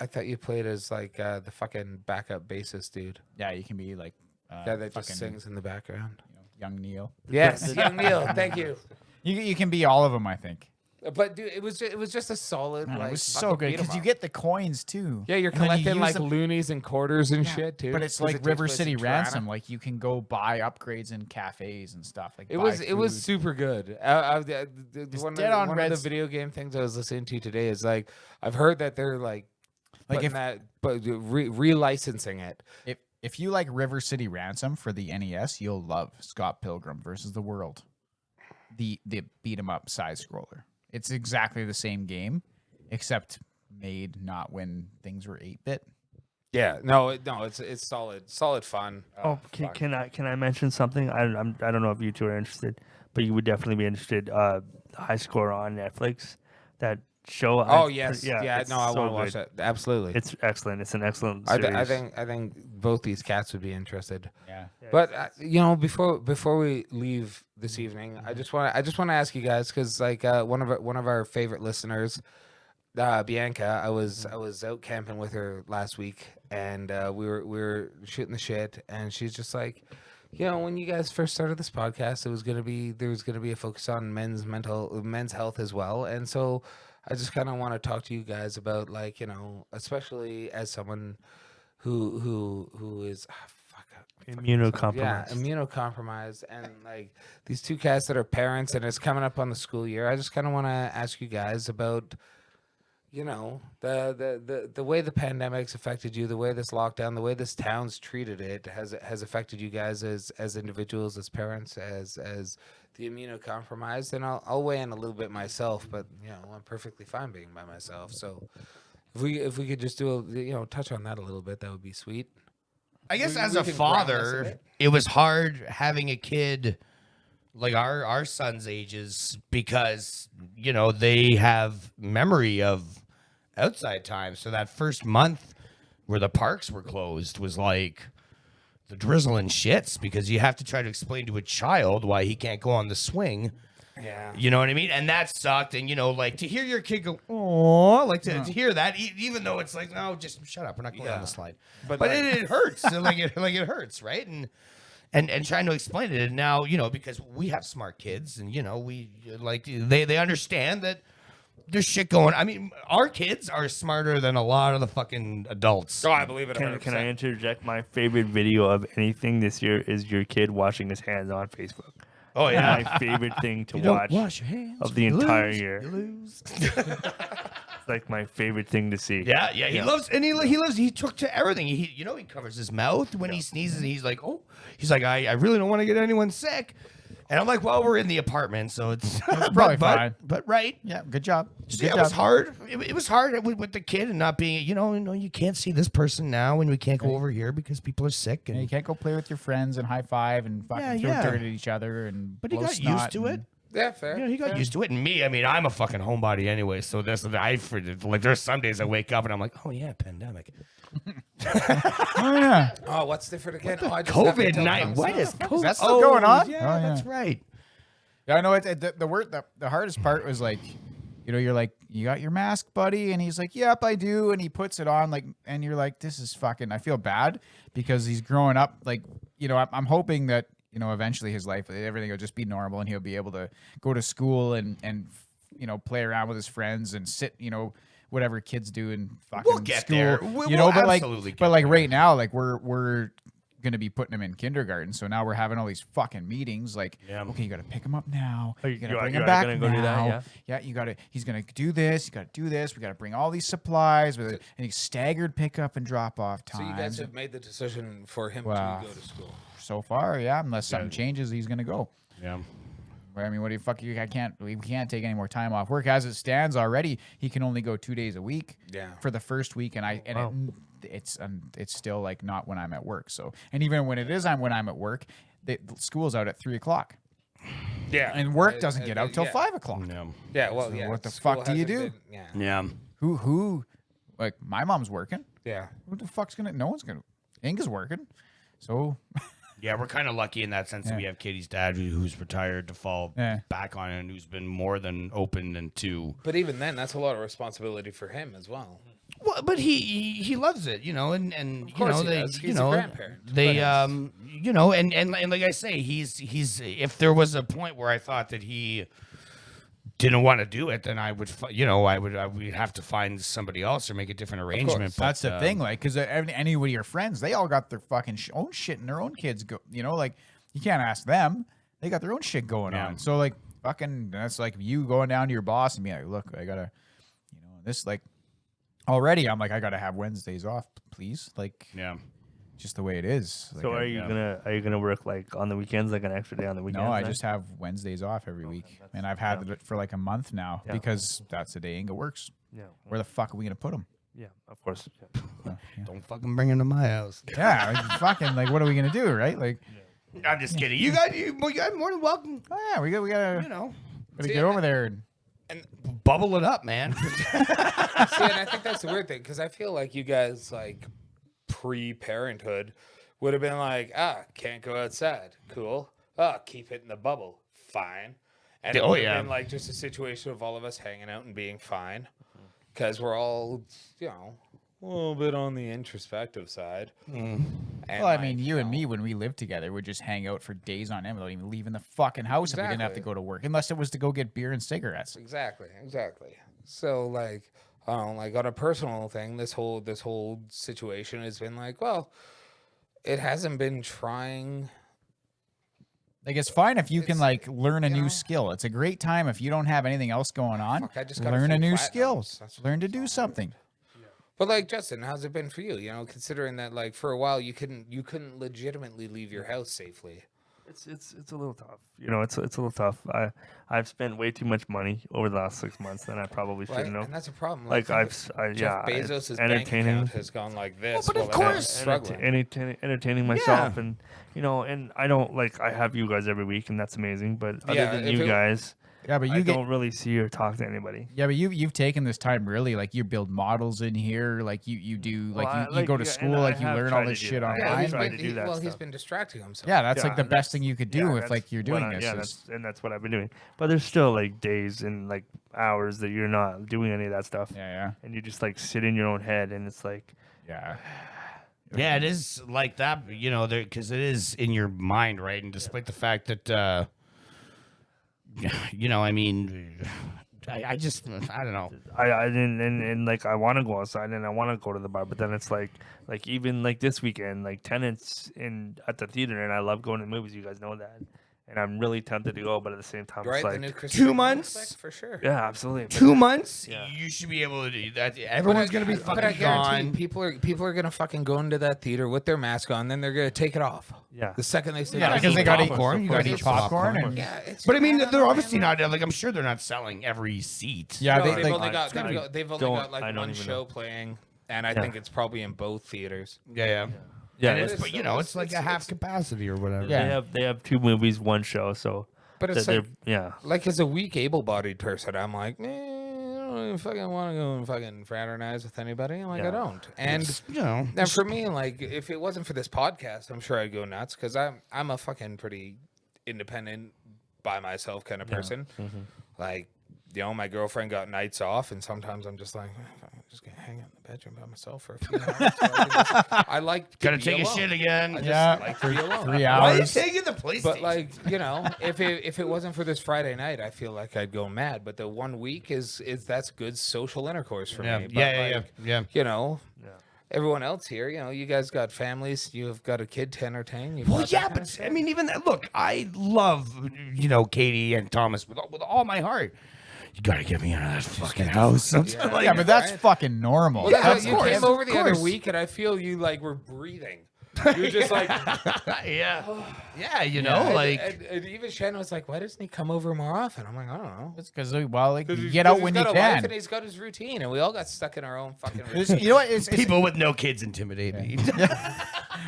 thought you played as like the fucking backup bassist dude. Yeah, you can be like Yeah, that just fucking, sings in the background. you know, young Neil. Yes, young Neil. Thank you. You can be all of them, I think. But dude, it was just a solid. Man, like, it was so fucking good beat 'em because you up. get the coins too. Yeah, you're And then you collecting use like them- loonies and quarters and shit too. But it's 'cause like it takes River place City in Toronto. Ransom. Like you can go buy upgrades in cafes and stuff. Like It buy was food. super good. One dead on of red the s- video game things I was listening to today is like I've heard that they're like Like putting if- that but relicensing it. If you like River City Ransom for the NES, you'll love Scott Pilgrim versus the World, the beat 'em up side scroller. It's exactly the same game, except made not when things were 8-bit. Yeah, it's solid fun. Oh, can I mention something? I don't know if you two are interested, but you would definitely be interested. High Score on Netflix. That show. Oh yes, yeah. it's No, I so want to watch good. that. Absolutely. It's excellent. It's an excellent I series. think both these cats would be interested. Yeah. But before we leave this evening, I just want to ask you guys because like one of our favorite listeners, Bianca, I was out camping with her last week, and we were shooting the shit, and she's just like, when you guys first started this podcast, there was gonna be a focus on men's health as well, and so I just kind of want to talk to you guys about like especially as someone who is Immunocompromised. yeah, immunocompromised, and like these two cats that are parents, and it's coming up on the school year. I just kind of want to ask you guys about you know, the way the pandemic's affected you, the way this lockdown, the way this town's treated it has affected you guys as individuals, as parents, as the immunocompromised. And I'll weigh in a little bit myself, but you know, I'm perfectly fine being by myself. So if we could just do touch on that a little bit, that would be sweet. I guess We- as we a can ground this a father, bit. it was hard having a kid like our son's ages because they have memory of outside time. So that first month where the parks were closed was like the drizzling shits because you have to try to explain to a child why he can't go on the swing. Yeah. You know what I mean? And that sucked. And, like to hear your kid go, oh, like to hear that, even though it's like, no, just shut up. We're not going on the slide. But like- it hurts. like it hurts, right? And trying to explain it. And now, because we have smart kids and, we like they understand that there's shit going. I mean, our kids are smarter than a lot of the fucking adults. Oh, I believe it. Can I interject? My favorite video of anything this year is your kid washing his hands on Facebook. Oh, yeah. My favorite thing to You don't watch wash your hands, of the you entire lose, year. you lose. It's like my favorite thing to see. Yeah. He loves, and he loves. He took to everything. He covers his mouth when he sneezes. He's like, I really don't want to get anyone sick. And I'm like, well, we're in the apartment, so it's probably fine. But right, Yeah, good job. yeah, it was hard. It was hard with the kid and not being, you can't see this person now, and we can't go over here because people are sick. And You can't go play with your friends and high five and fucking throw dirt at each other and. but he blow got snot used to it. and- Yeah, fair. He got used to it. And me, I mean, I'm a fucking homebody anyway, so there's some days I wake up and I'm like, oh yeah, pandemic. Oh yeah, Oh, what's different again? I just have to COVID tell night. What myself. is COVID? that still going on? Yeah, Oh, yeah. that's right. yeah. I know it's the hardest part was like, you're like, you got your mask, buddy, and he's like, yep, I do, and he puts it on, like, and you're like, this is fucking. I feel bad because he's growing up, like, I'm hoping that eventually his life, everything will just be normal, and he'll be able to go to school and play around with his friends and sit, whatever kids do in fucking We'll get school, there. We'll but absolutely get but like right now, like we're gonna be putting him in kindergarten, so now we're having all these fucking meetings. Like, Yeah. okay, you got to pick him up now. Oh, You got to you bring are him back gonna now. go do that, yeah? You got to. He's gonna do this. You got to do this. We got to bring all these supplies with it, and he's staggered pickup and drop off So you guys times. have made the decision for him Wow. to go to school. So far, yeah. Unless something changes, he's gonna go. Yeah. I mean, what do you fuck? We can't take any more time off work as it stands already. He can only go 2 days a week. Yeah. For the first week, and it's still like not when I'm at work. So, and even when it is when I'm at work, the school's out at 3:00, Yeah. and work doesn't get out till yeah. 5:00. Yeah. Yeah, well, So yeah. what the school fuck do you hasn't do? been- yeah. Yeah. Who, like my mom's working. Yeah. Who the fuck's gonna? No one's gonna. Inga's working. So Yeah, we're kind of lucky in that sense that we have Katie's dad who's retired to fall Yeah. back on it and who's been more than open and to. But even then, that's a lot of responsibility for him as well. Well, but he loves it, and course he they does. He's a grandparent. they and like I say, he's if there was a point where I thought that he didn't want to do it, then I would we'd have to find somebody else or make a different arrangement. But, that's the thing, like, because any of your friends, they all got their fucking own shit and their own kids go. Like you can't ask them; they got their own shit going on. So like, fucking, that's like you going down to your boss and being like, "Look, I gotta, this like." Already, I'm like, I gotta have Wednesdays off, please. Like, Yeah. just the way it is. Like, So are you gonna work like on the weekends, like an extra day on the weekends? No, I then? just have Wednesdays off every week, and I've had it for like a month now Yeah. because that's the day Inga works. yeah, Where the fuck are we gonna put him? yeah, of course. Yeah. Don't fucking bring him to my house. Yeah, like, fucking like, what are we gonna do, right? Like, I'm just kidding. You guys more than welcome. oh yeah, we gotta See, get over there. And, Bubble it up, man. See, and I think that's the weird thing because I feel like you guys, like, pre-parenthood would have been like, can't go outside. Cool. Keep it in the bubble. Fine. And it Oh, would have yeah. been like just a situation of all of us hanging out and being fine because we're all, a little bit on the introspective side. And well, I like, mean, you and me, when we lived together, would just hang out for days on end without even leaving the fucking house if we didn't have to Exactly. go to work, unless it was to go get beer and cigarettes. Exactly. So like, like on a personal thing, this whole situation has been like, well, it hasn't been trying Like it's fine if you can like learn a new skill. It's a great time if you don't have anything else going on. Fuck, I just got Learn a few new platinums. skill. That's Learn to do something. But like Justin, how's it been for you? You know, considering that like for a while you couldn't legitimately leave your house safely. It's a little tough. You know, it's a little tough. I've spent way too much money over the last 6 months than I probably Right? shouldn't have. And that's a problem. Like Jeff Bezos' bank account has gone like this. Well, but of while I'm course- struggling. Entertaining myself, and you know, and I don't like. I have you guys every week, and that's amazing. But other Yeah, than if you it- guys, Yeah, but I you get don't really see or talk to anybody. yeah, but you've taken this time really like you build models in here, like you do like Well, you go to yeah, school, and like I you have learn tried all to this do shit that. online. Yeah, Yeah, he's tried Like, to do that he's stuff. been distracting himself. yeah, that's Yeah, like the and best that's- thing you could do yeah, if like you're doing this. Yeah, is- that's what I've been doing. But there's still like days and like hours that you're not doing any of that stuff, yeah, and you just like sit in your own head, and it's like, yeah. Yeah, it is like that, you know, because it is in your mind, right? And despite the fact that, you know, I mean, I don't know. I didn't and like I want to go outside and I want to go to the bar, but then it's like even like this weekend, like Tenants in at the theater, and I love going to movies. You guys know that, and I'm really tempted to go, but at the same time, Right, it's the like new Christopher 2 Nolan months? flick, for sure. yeah, absolutely. But 2 months, Yeah. you should be able to do that. Everyone's gonna be But I fucking guarantee gone. people are gonna fucking go into that theater with their mask on, then they're gonna take it off. Yeah. The second they see Yeah, that. because they got to eat popcorn. You got to eat popcorn, and Yeah, it's But I mean, don't they're know, obviously man. not like I'm sure they're not selling every seat. yeah, No, they, they've like, only got I they've only don't- got like I don't one even show know. playing, and I Yeah. think it's probably in both theaters. Yeah. Yeah, And it it's, is but you so- know, it's- it's like it's- a half it's- capacity or whatever. Yeah. they have 2 movies, 1 show, so But it's they're like, yeah. like as a weak, able-bodied person, I'm like, I don't even fucking want to go and fucking fraternize with anybody. I'm like, I Yeah. don't. And It's, you know, and for me, like, if it wasn't for this podcast, I'm sure I'd go nuts because I'm a fucking pretty independent, by myself kind of person. Like, you know, my girlfriend got nights off, and sometimes I'm just like, I'm just gonna hang out in the bedroom by myself for a few hours. So I like to gotta be take a alone. shit again. I just Yeah, like to be alone. 3 Why are you hours. taking the PlayStation? But like, you know, if it wasn't for this Friday night, I feel like I'd go mad. But the 1 week is that's good social intercourse for yeah, me. But yeah. You know, Yeah. everyone else here, you know, you guys got families, you've got a kid to entertain. You've Well, got that yeah, kind of but shit. I mean, even that. Look, I love Katie and Thomas with all my heart. You gotta get me out of that fucking house. Sometime. Like, yeah, but that's right? fucking normal. Well, That's- you course, came over of the other course. week, and I feel you like were breathing. You were just like, yeah, you know, like and even Shannon was like, "Why doesn't he come over more often?" I'm like, I don't know. It's because well, like you He's- get out 'cause when he's you got a life can. and he's got his routine, and we all got stuck in our own fucking It's- routine. you know what? It's people with no kids intimidate me.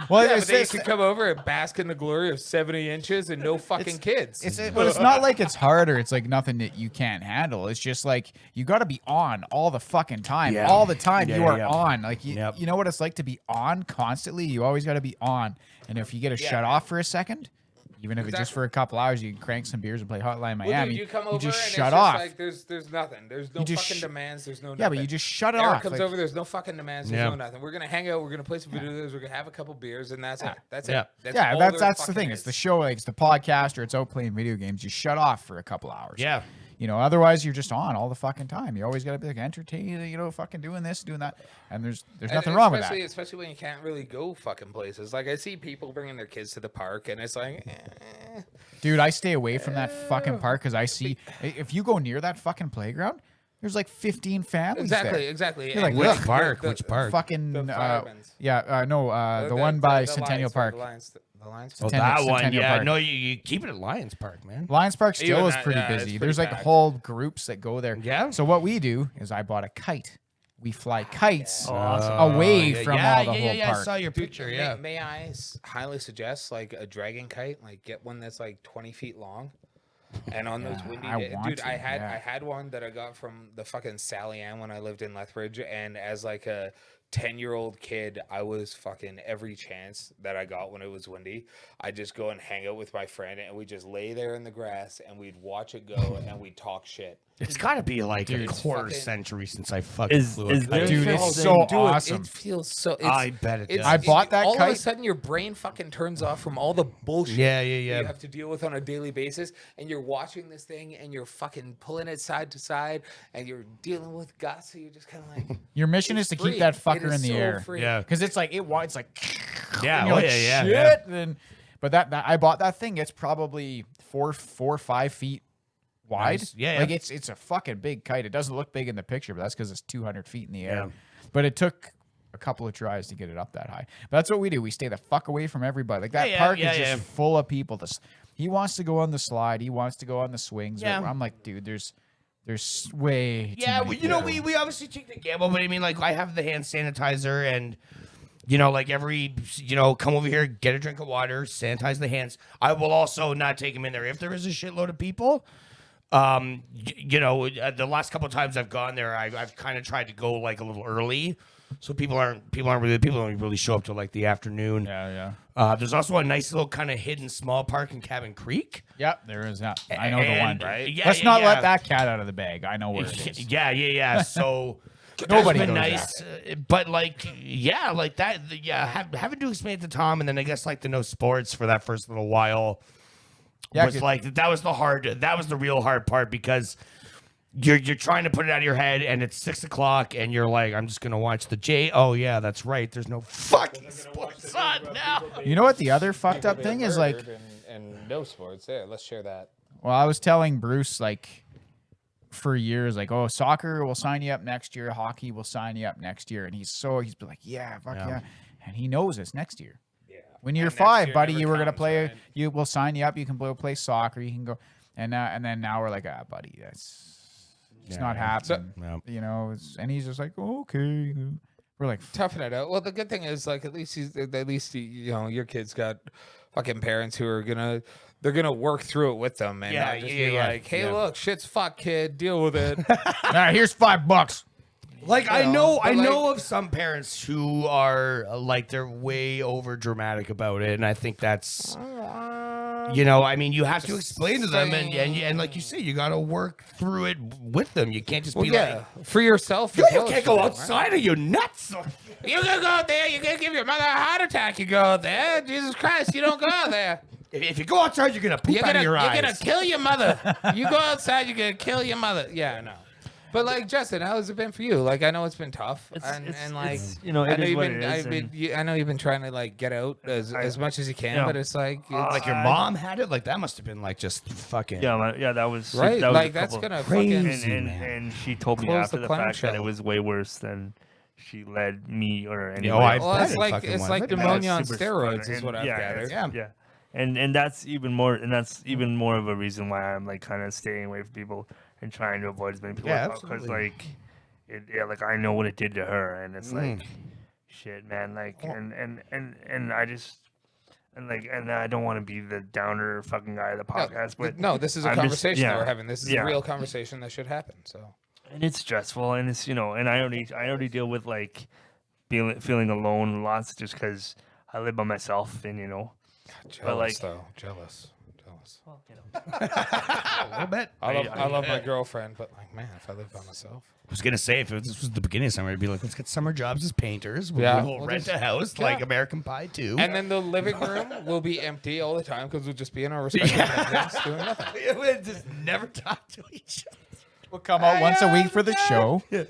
well, Yeah, it's, but they it's, used to come over and bask in the glory of 70 inches and no fucking kids. but it's not like it's hard or it's like nothing that you can't handle. It's just like you got to be on all the fucking time. Yeah. All the time Yeah, you are yeah. on. Like you, Yep. you know what it's like to be on constantly. You always got to be on. And if you get a shut man. off for a second, even if it's just Exactly. for a couple hours, you can crank some beers and play Hotline Well, Miami. dude, you come over just and shut it's off. Just like there's nothing. There's no You just fucking sh- demands. There's no. yeah, but nothing. you just shut it Eric off. comes Like, over. There's no fucking demands. There's Yeah. no nothing. We're gonna hang out. We're gonna play some video games. We're gonna have a couple beers, and that's it. That's Yeah. it. That's yeah, all that's there the fucking thing. is. It's the show, like it's the podcast, or it's out playing video games. You shut off for a couple hours. Yeah. You know, otherwise you're just on all the fucking time. You always got to be like entertained, you know, fucking doing this, doing that, and there's And nothing wrong with that. Especially when you can't really go fucking places. Like I see people bringing their kids to the park, and it's like, Dude, I stay away from that fucking park because I see if you go near that fucking playground, there's like 15 families exactly, there. exactly. You're like, And which the- park? the- Which park? Fucking The Firemen's. the one by the Centennial Lions, Park. The Lions. The Lions. Oh, Centennial- that one, Centennial yeah. Park. No, you keep it at Lions Park, man. Lions Park still Even is that- pretty yeah, it's busy. pretty There's like packed. whole groups that go there. Yeah. So what we do is I bought a kite. We fly kites Oh, awesome. away yeah, from yeah, all the yeah, whole yeah, I park. saw your Dude, picture. Yeah. May I highly suggest like a dragon kite? Like get one that's like 20 feet long. And on those Yeah, windy I days, want dude, to, I yeah. had one that I got from the fucking Sally Ann when I lived in Lethbridge, and as like a 10-year-old kid, I was fucking every chance that I got when it was windy. I'd just go and hang out with my friend, and we just lay there in the grass, and we'd watch it go, and we'd talk shit. It's got to be like Dude, a it's quarter fucking- century since I fucking Is- flew is a there kite. Dude, something- it's so Dude, awesome. It feels so. I bet it does. I bought that all of a kite. sudden your brain fucking turns off from all the bullshit Yeah, that yeah. you have to deal with on a daily basis, and you're watching this thing and you're fucking pulling it side to side and you're dealing with gusts, so you're just kind of like Your mission is it's to free. keep that It fucker is in the so air. free. Yeah. Because it's like it's like Yeah, and you're oh, like, yeah, yeah, shit. yeah. And, But that I bought that thing. It's probably 4 or 5 feet wide. Nice. Yeah, like yeah. it's a fucking big kite. It doesn't look big in the picture, but that's because it's 200 feet in the air. Yeah. But it took a couple of tries to get it up that high. But that's what we do. We stay the fuck away from everybody. Like that Yeah, park yeah, is just yeah. full of people. He wants to go on the slide. He wants to go on the swings. Yeah. I'm like, dude, there's way too Yeah, many you know, people. we obviously take the gamble, but I mean, like, I have the hand sanitizer and, like every, come over here, get a drink of water, sanitize the hands. I will also not take them in there if there is a shitload of people. The last couple of times I've gone there, I've kind of tried to go like a little early, so people don't really show up till like the afternoon. Yeah. There's also a nice little kind of hidden small park in Cabin Creek. Yep, there is that. I know the one. And, right? Yeah, Let's yeah, not yeah. let that cat out of the bag. I know where it is. Yeah. So Nobody that's been goes nice, but like that. Yeah, having to explain it to Tom, and then I guess like the no sports for that first little while. Yeah, Was like that was the real hard part because you're trying to put it out of your head and it's 6 o'clock and you're like, I'm just gonna watch the J. Oh yeah, that's right. There's no fucking sports on now. You know what the other fucked up thing is like? and no sports. Yeah, let's share that. Well, I was telling Bruce like for years, like, oh, soccer will sign you up next year, hockey will sign you up next year, and he's been like, yeah, fuck yeah, and he knows it's next year. When you're And next 5, year buddy, never you were gonna comes, play. right? You will sign you up. You can play soccer. You can go, and then now we're like, buddy, it's not happening. And he's just like, oh, okay. We're like, Toughing it out. Well, the good thing is, like, at least your kid's got fucking parents who are gonna work through it with them and not just be like, hey, look, shit's fuck, kid, deal with it. here's $5. Like I know of some parents who are like they're way over dramatic about it, and I think that's I mean, you have to explain to them, and like you say, you got to work through it with them. You can't just be like, for yourself. you as well, can't go right? outside. Are you nuts? You gonna go out there? You gonna give your mother a heart attack? You go out there? Jesus Christ! You don't go out there. If you go outside, you're gonna poop out of your eyes. You're gonna kill your mother. You go outside, you're gonna kill your mother. Yeah, I know. But like Justin, how has it been for you? Like I know it's been tough, I know you've been trying to like get out as much as you can, but it's like like your mom had it. Like that must have been like just fucking that was right. That was like a that's couple- gonna crazy. fucking and she told me Close after the the fact that clamshell. it was way worse than she led me or anyone. I else. well, bet it's it like fucking it's was. like I bet pneumonia on Super steroids spreader. is what I've gathered. Yeah. And that's even more of a reason why I'm like kind of staying away from people and trying to avoid as many people Yeah, because absolutely. like I know what it did to her and it's like shit, man, like and I just and I don't want to be the downer fucking guy of the podcast, but No, this is a I'm just- conversation that yeah. we're having. This is Yeah. a real conversation that should happen. So and it's stressful and it's and I already deal with like feeling alone lots just because I live by myself and jealous like- jealous. well, a little bit. I love my girlfriend, but like, man, if I lived by myself, I was gonna say if this was the beginning of summer, I'd be like, let's get summer jobs as painters. Yeah. We'll We'll rent just- a house like American Pie 2. and then the living room will be empty all the time because we'll just be in our respective bedrooms doing nothing. we'll just never talk to each other. We'll come out once a week for the show. But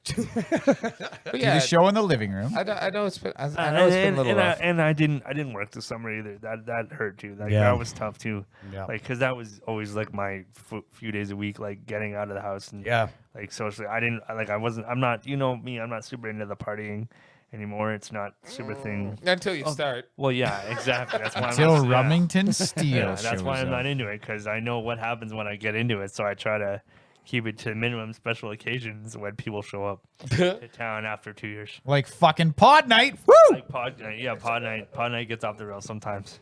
Do yeah, the show in the living room. I know it's been. I know it's been a little rough. and I didn't work this summer either. That hurt too. Like Yeah. that was tough too. Yeah. Like because that was always like my few days a week, like getting out of the house and Yeah. like socially. I'm not. You know me. I'm not super into the partying anymore. It's not super thing. Until you start. Well, yeah, exactly. That's why Till I'm not, Remington Steel. Yeah, that's why shows I'm up. not into it because I know what happens when I get into it. So I try to keep it to minimum special occasions when people show up to town after 2 years. Like fucking pod night. Woo! Like pod night, yeah, pod night gets off the rails sometimes.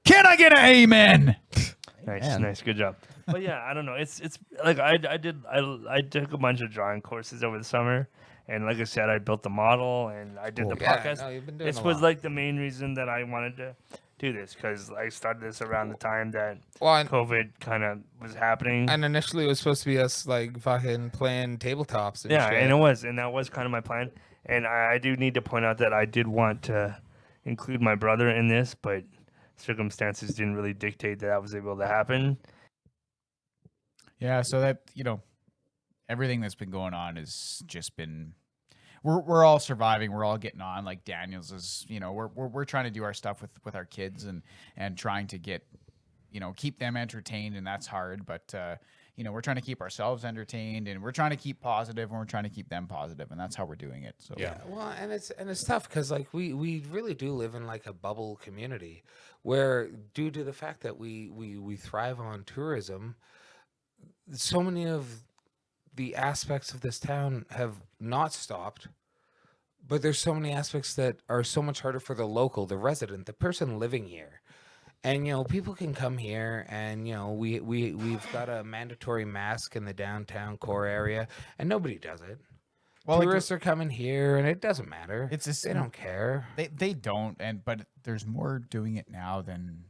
Can I get an amen? Nice, good job. But yeah, I don't know. It's like I took a bunch of drawing courses over the summer, and like I said, I built the model and I did the Yeah, podcast. no, you've been doing This a was lot. like the main reason that I wanted to do this because I started this around the time that Well, and, COVID kind of was happening. and initially it was supposed to be us like fucking playing tabletops. And Yeah, shit. and that was kind of my plan. And I do need to point out that I did want to include my brother in this, but circumstances didn't really dictate that was able to happen. Yeah, so that everything that's been going on has just been. we're all surviving. We're all getting on. Like Daniel's is, we're trying to do our stuff with our kids and trying to get, keep them entertained, and that's hard. But we're trying to keep ourselves entertained, and we're trying to keep positive, and we're trying to keep them positive, and that's how we're doing it. So Yeah, well, and it's tough because like we really do live in like a bubble community, where due to the fact that we thrive on tourism, so many of the aspects of this town have not stopped. But there's so many aspects that are so much harder for the local, the resident, the person living here. And people can come here, and we've got a mandatory mask in the downtown core area, and nobody does it. Well, Tourists are coming here, and it doesn't matter. They don't care. They don't, but there's more doing it now than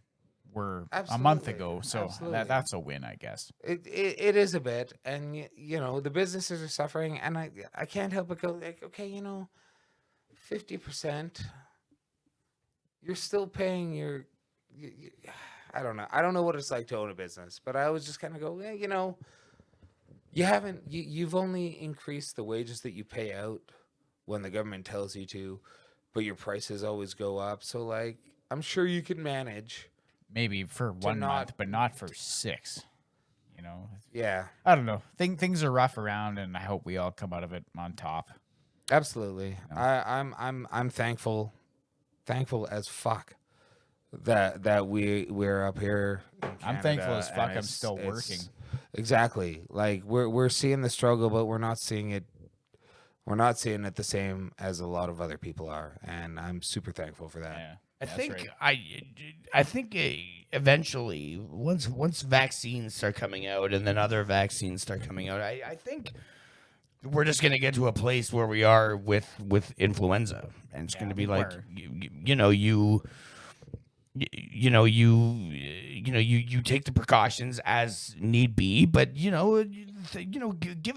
were a month ago. So that's a win, I guess. It is a bit, and the businesses are suffering, and I can't help but go like, okay, 50%. You're still paying your. I don't know. I don't know what it's like to own a business, but I was just kind of go, you've only increased the wages that you pay out when the government tells you to, but your prices always go up. So like, I'm sure you can manage. Maybe for 1 month, but not for 6. Yeah, I don't know. Things are rough around, and I hope we all come out of it on top. absolutely. I'm thankful as fuck that we're up here in I'm thankful Canada, as fuck and I'm still working. Exactly. Like we're seeing the struggle, but we're not seeing it the same as a lot of other people are, and I'm super thankful for that. Yeah. I think eventually, once vaccines start coming out, and then other vaccines start coming out, I think we're just gonna get to a place where we are with influenza, and it's gonna be like you take the precautions as need be, but give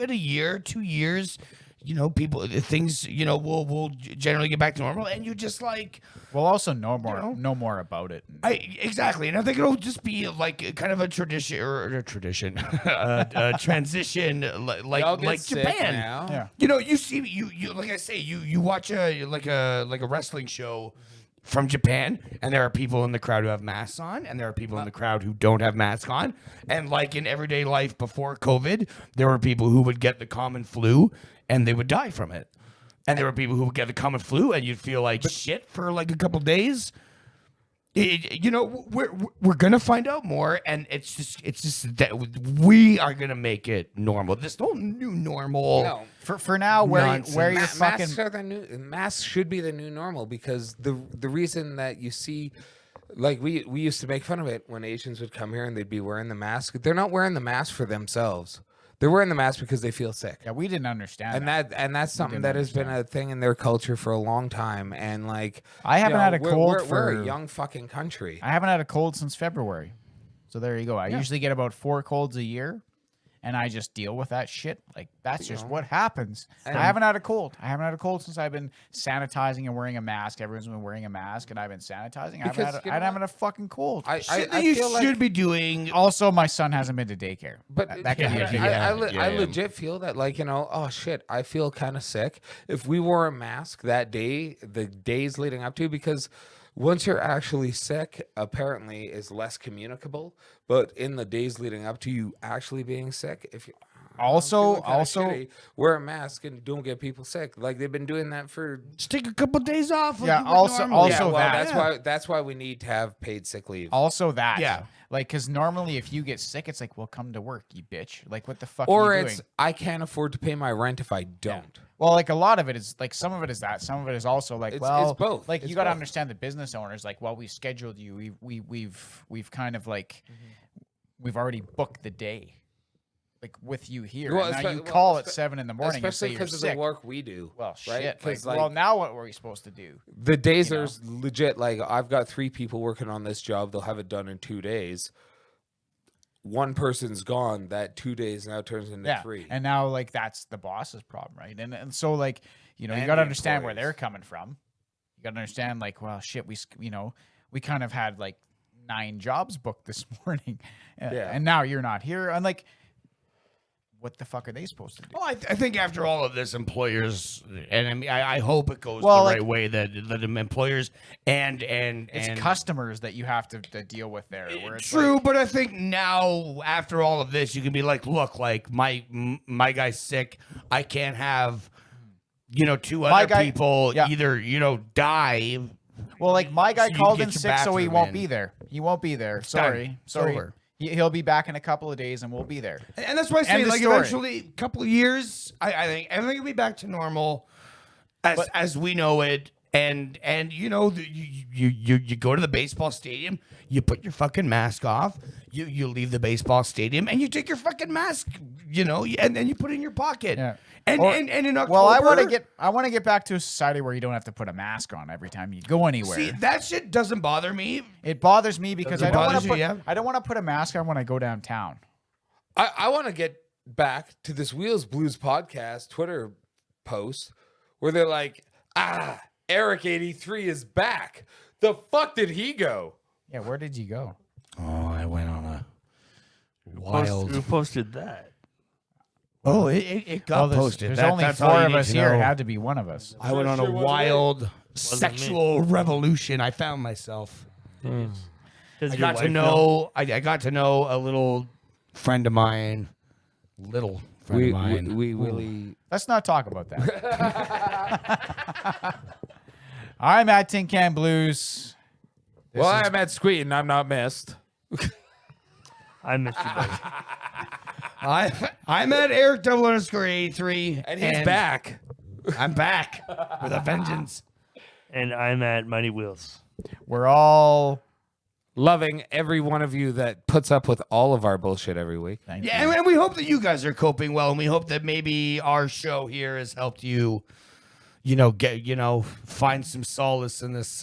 it a year, 2 years. Things will generally get back to normal, and you just like We'll also know more about it. exactly, and I think it'll just be like kind of a tradition a transition Y'all get like sick Japan. now. Yeah. You see, you like I say, you watch a wrestling show from Japan, and there are people in the crowd who have masks on, and there are people in the crowd who don't have masks on. And like in everyday life before COVID, there were people who would get the common flu and they would die from it. And there were people who would get the common flu and you'd feel like shit for like a couple days. We're gonna find out more, and it's just that we are gonna make it normal. This whole new normal. No. For now, where Nonsense. you're fucking Masks should be the new normal, because the reason that you see, like we used to make fun of it when Asians would come here and they'd be wearing the mask. They're not wearing the mask for themselves. They're wearing the mask because they feel sick. we didn't understand And that's something that has been a thing in their culture for a long time. And like, I haven't had a cold we're a young fucking country. I haven't had a cold since February. So there you go. I usually get about 4 colds a year, and I just deal with that shit. Like, that's just what happens. I haven't had a cold. I haven't had a cold since I've been sanitizing and wearing a mask. Everyone's been wearing a mask, and I've been sanitizing. I haven't had a fucking cold. I you feel should like, be doing. Also, my son hasn't been to daycare. but that can be a big I legit feel that, like, oh shit, I feel kind of sick. If we wore a mask that day, the days leading up to, because once you're actually sick, apparently is less communicable. But in the days leading up to you actually being sick, if you Also, wear a mask and don't get people sick. Like they've been doing that for. Just take a couple days off. Like Yeah, you would also- normally. also that. That's why we need to have paid sick leave. also that. Yeah. Like, because normally if you get sick, it's like, well, come to work, you bitch. Like, what the fuck Or are you it's doing? I can't afford to pay my rent if I don't. Well, like a lot of it is like some of it is that. Some of it is also like, It's both. Like It's you got to both. understand the business owners. Like, well, we scheduled you. We've kind of like we've already booked the day, like with you here. Well, and now espe- you well, call at espe- 7 in the morning and say Especially you're because of sick. the work we do. Well, right? shit. 'Cause, Like, well, now what were we supposed to do? the days you know? are legit. Like I've got 3 people working on this job. They'll have it done in 2 days. One person's gone. That 2 days now turns into 3. And now like that's the boss's problem, right? And so like you And got to the understand where employees. they're coming from. You got to understand like, well, shit, we kind of had like 9 jobs booked this morning, Yeah. and now you're not here, and like what the fuck are they supposed to do? Well, I think after all of this, employers, and I mean, I hope it goes Well, the like- right way, that employers and It's customers that you have to deal with there. Where it's true, like, but I think now after all of this, you can be like, look, like my guy's sick. I can't have, two My other guy- people yeah. either, die. well, like my guy So you called get in your sick, so he bathroom won't in. be there. He won't be there. It's Sorry. over. He'll be back in a couple of days, and we'll be there. And that's why I say, End of like, story. eventually, a couple of years, I think everything will be back to normal as we know it. And you go to the baseball stadium, you put your fucking mask off, you leave the baseball stadium, and you take your fucking mask, and then you put it in your pocket. Yeah. And Or- and in October, Well, I want to get back to a society where you don't have to put a mask on every time you go anywhere. see, that shit doesn't bother me. It bothers me because Does it I don't want bother to you? put Yeah. I don't want to put a mask on when I go downtown. I want to get back to this Wheels Blues podcast Twitter post where they're like, Eric 83 is back. The fuck did he go? Yeah, where did you go? Oh, I went on a Who posted that? Oh, it got posted. There's That- only that's all four you of need us to here. It know. had to be one of us. I went on a Sure wasn't wild me. sexual revolution. I found myself. Because I got to know. I got to know a little friend of mine. Little friend of mine. We really. Let's not talk about that. I'm at Tin Can Blues. Well, I'm at Squeet and I'm not missed. I missed you guys. I'm at Eric _83, And he's back. I'm back with a vengeance. And I'm at Mighty Wheels. We're all Loving every one of you that puts up with all of our bullshit every week. thank Yeah, you. and we hope that you guys are coping well, and we hope that maybe our show here has helped you, find some solace in this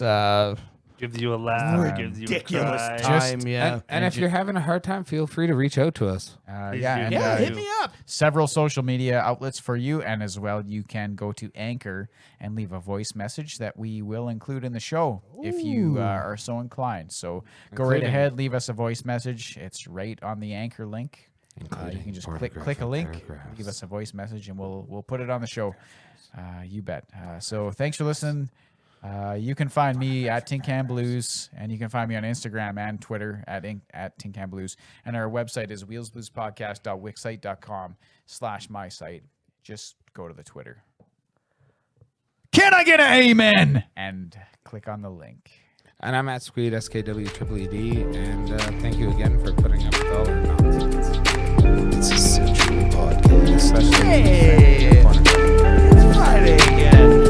Gives you a laugh. Gives you a ridiculous cry. time. Yeah, And if you're having a hard time, feel free to reach out to us. Please Yeah, do. and, yeah, uh, hit me up. several social media outlets for you, and as well, you can go to Anchor and leave a voice message that we will include in the show if you are so inclined. So go right Including- ahead, leave us a voice message. It's right on the Anchor link. You can just click a link, leave us a voice message, and we'll put it on the show. You bet. So thanks for listening. You can find me at Tin Can Blues, and you can find me on Instagram and Twitter at Tin Can Blues. And our website is wheelsbluespodcast.wixsite.com/my site. Just go to the Twitter. Can I get an amen? And click on the link. And I'm at Squeed, SKWEED. And thank you again for putting up with all our nonsense. It's a sensual podcast. Especially Hey, it's Friday again.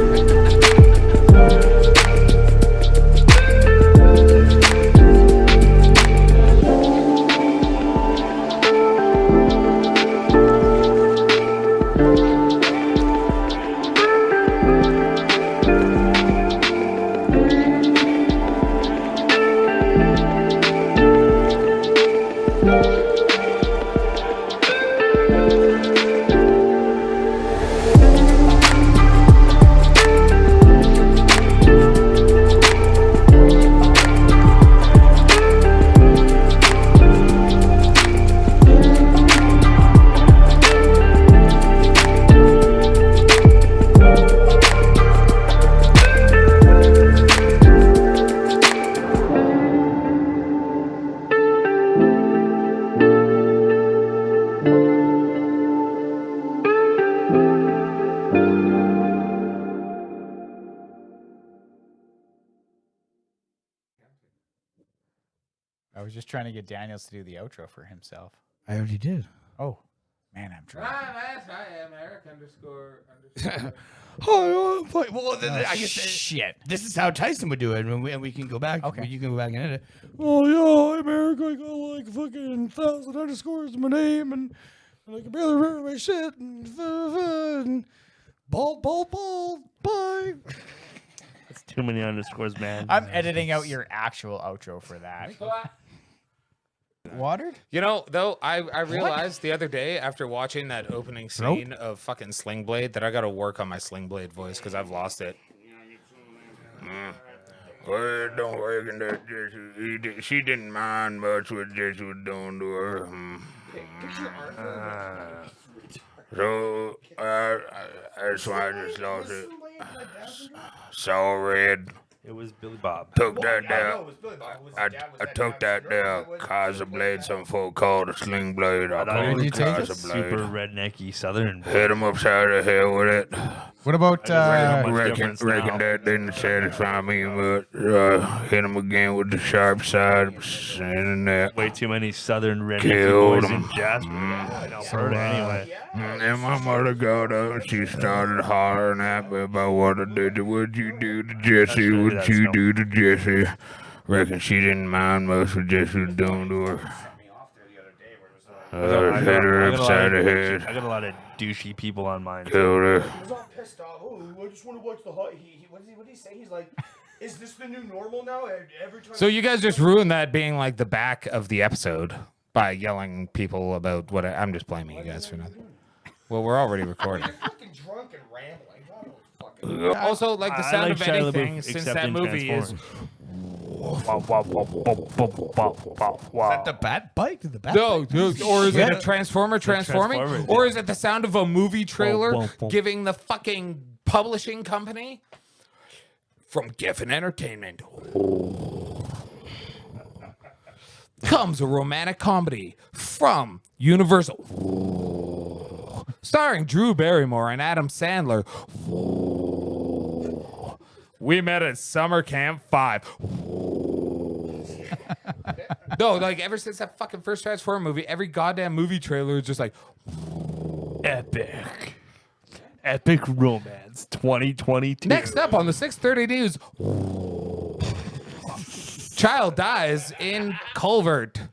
I was just trying to get Daniels to do the outro for himself. I already did. Oh, man, I'm trying. I am Eric __. Oh, well, then I guess Shit. this is how Tyson would do it, and we can go back. Okay. You can go back and edit. Oh yeah, I'm Eric. I got like fucking 1,000 underscores in my name, and I can barely remember my shit. And bald. Bye. That's too many underscores, man. I'm editing out your actual outro for that. Watered? You know, though, I realized the other day after watching that opening scene of fucking Sling Blade that I got to work on my Sling Blade voice because I've lost it. Well, don't reckon that she didn't mind much what Jesse was doing to her. So that's why I just lost it. So red. It was Billy Bob. Took that there. I took that there. Kaiser blade. Some folk called a sling blade. I thought call it it was Kaiser Super blade. rednecky Southern. Hit him upside the head with it. What about much Reckon difference now. that didn't satisfy me, but hit him again with the sharp side. And that. Way too many Southern rednecky Killed boys him. in Jasper. In Alberta, anyway. And my mother got up and she started hollering at me about what I did. What'd you do to Jesse? really What'd that you snow. do to Jesse? Reckon she didn't mind much what Jesse was doing to her. I Hit her upside the head. I got a lot of douchey people on mine. Killed her. He was all pissed off. Oh, I just want to watch the hot. What did he say? He's like, is this the new normal now? Every time. So you guys just ruined that being like the back of the episode by yelling people about what I'm just blaming you guys for nothing. Well, we're already recording. fucking drunk and rambling. God knows fucking. Also, like the I sound like of Shia anything LaBeouf since except that in movie is. That the bat bike? Did the bat No, bike? dude, or is it a transformer transforming? Transformer, Or yeah. is it the sound of a movie trailer Boom, boom, boom. giving the fucking publishing company from Geffen Entertainment comes a romantic comedy from Universal starring Drew Barrymore and Adam Sandler. We met at Summer Camp 5. No, like ever since that fucking first Transformer movie, every goddamn movie trailer is just like Epic. Epic romance 2022. next up on the 6:30 news. Child dies in culvert.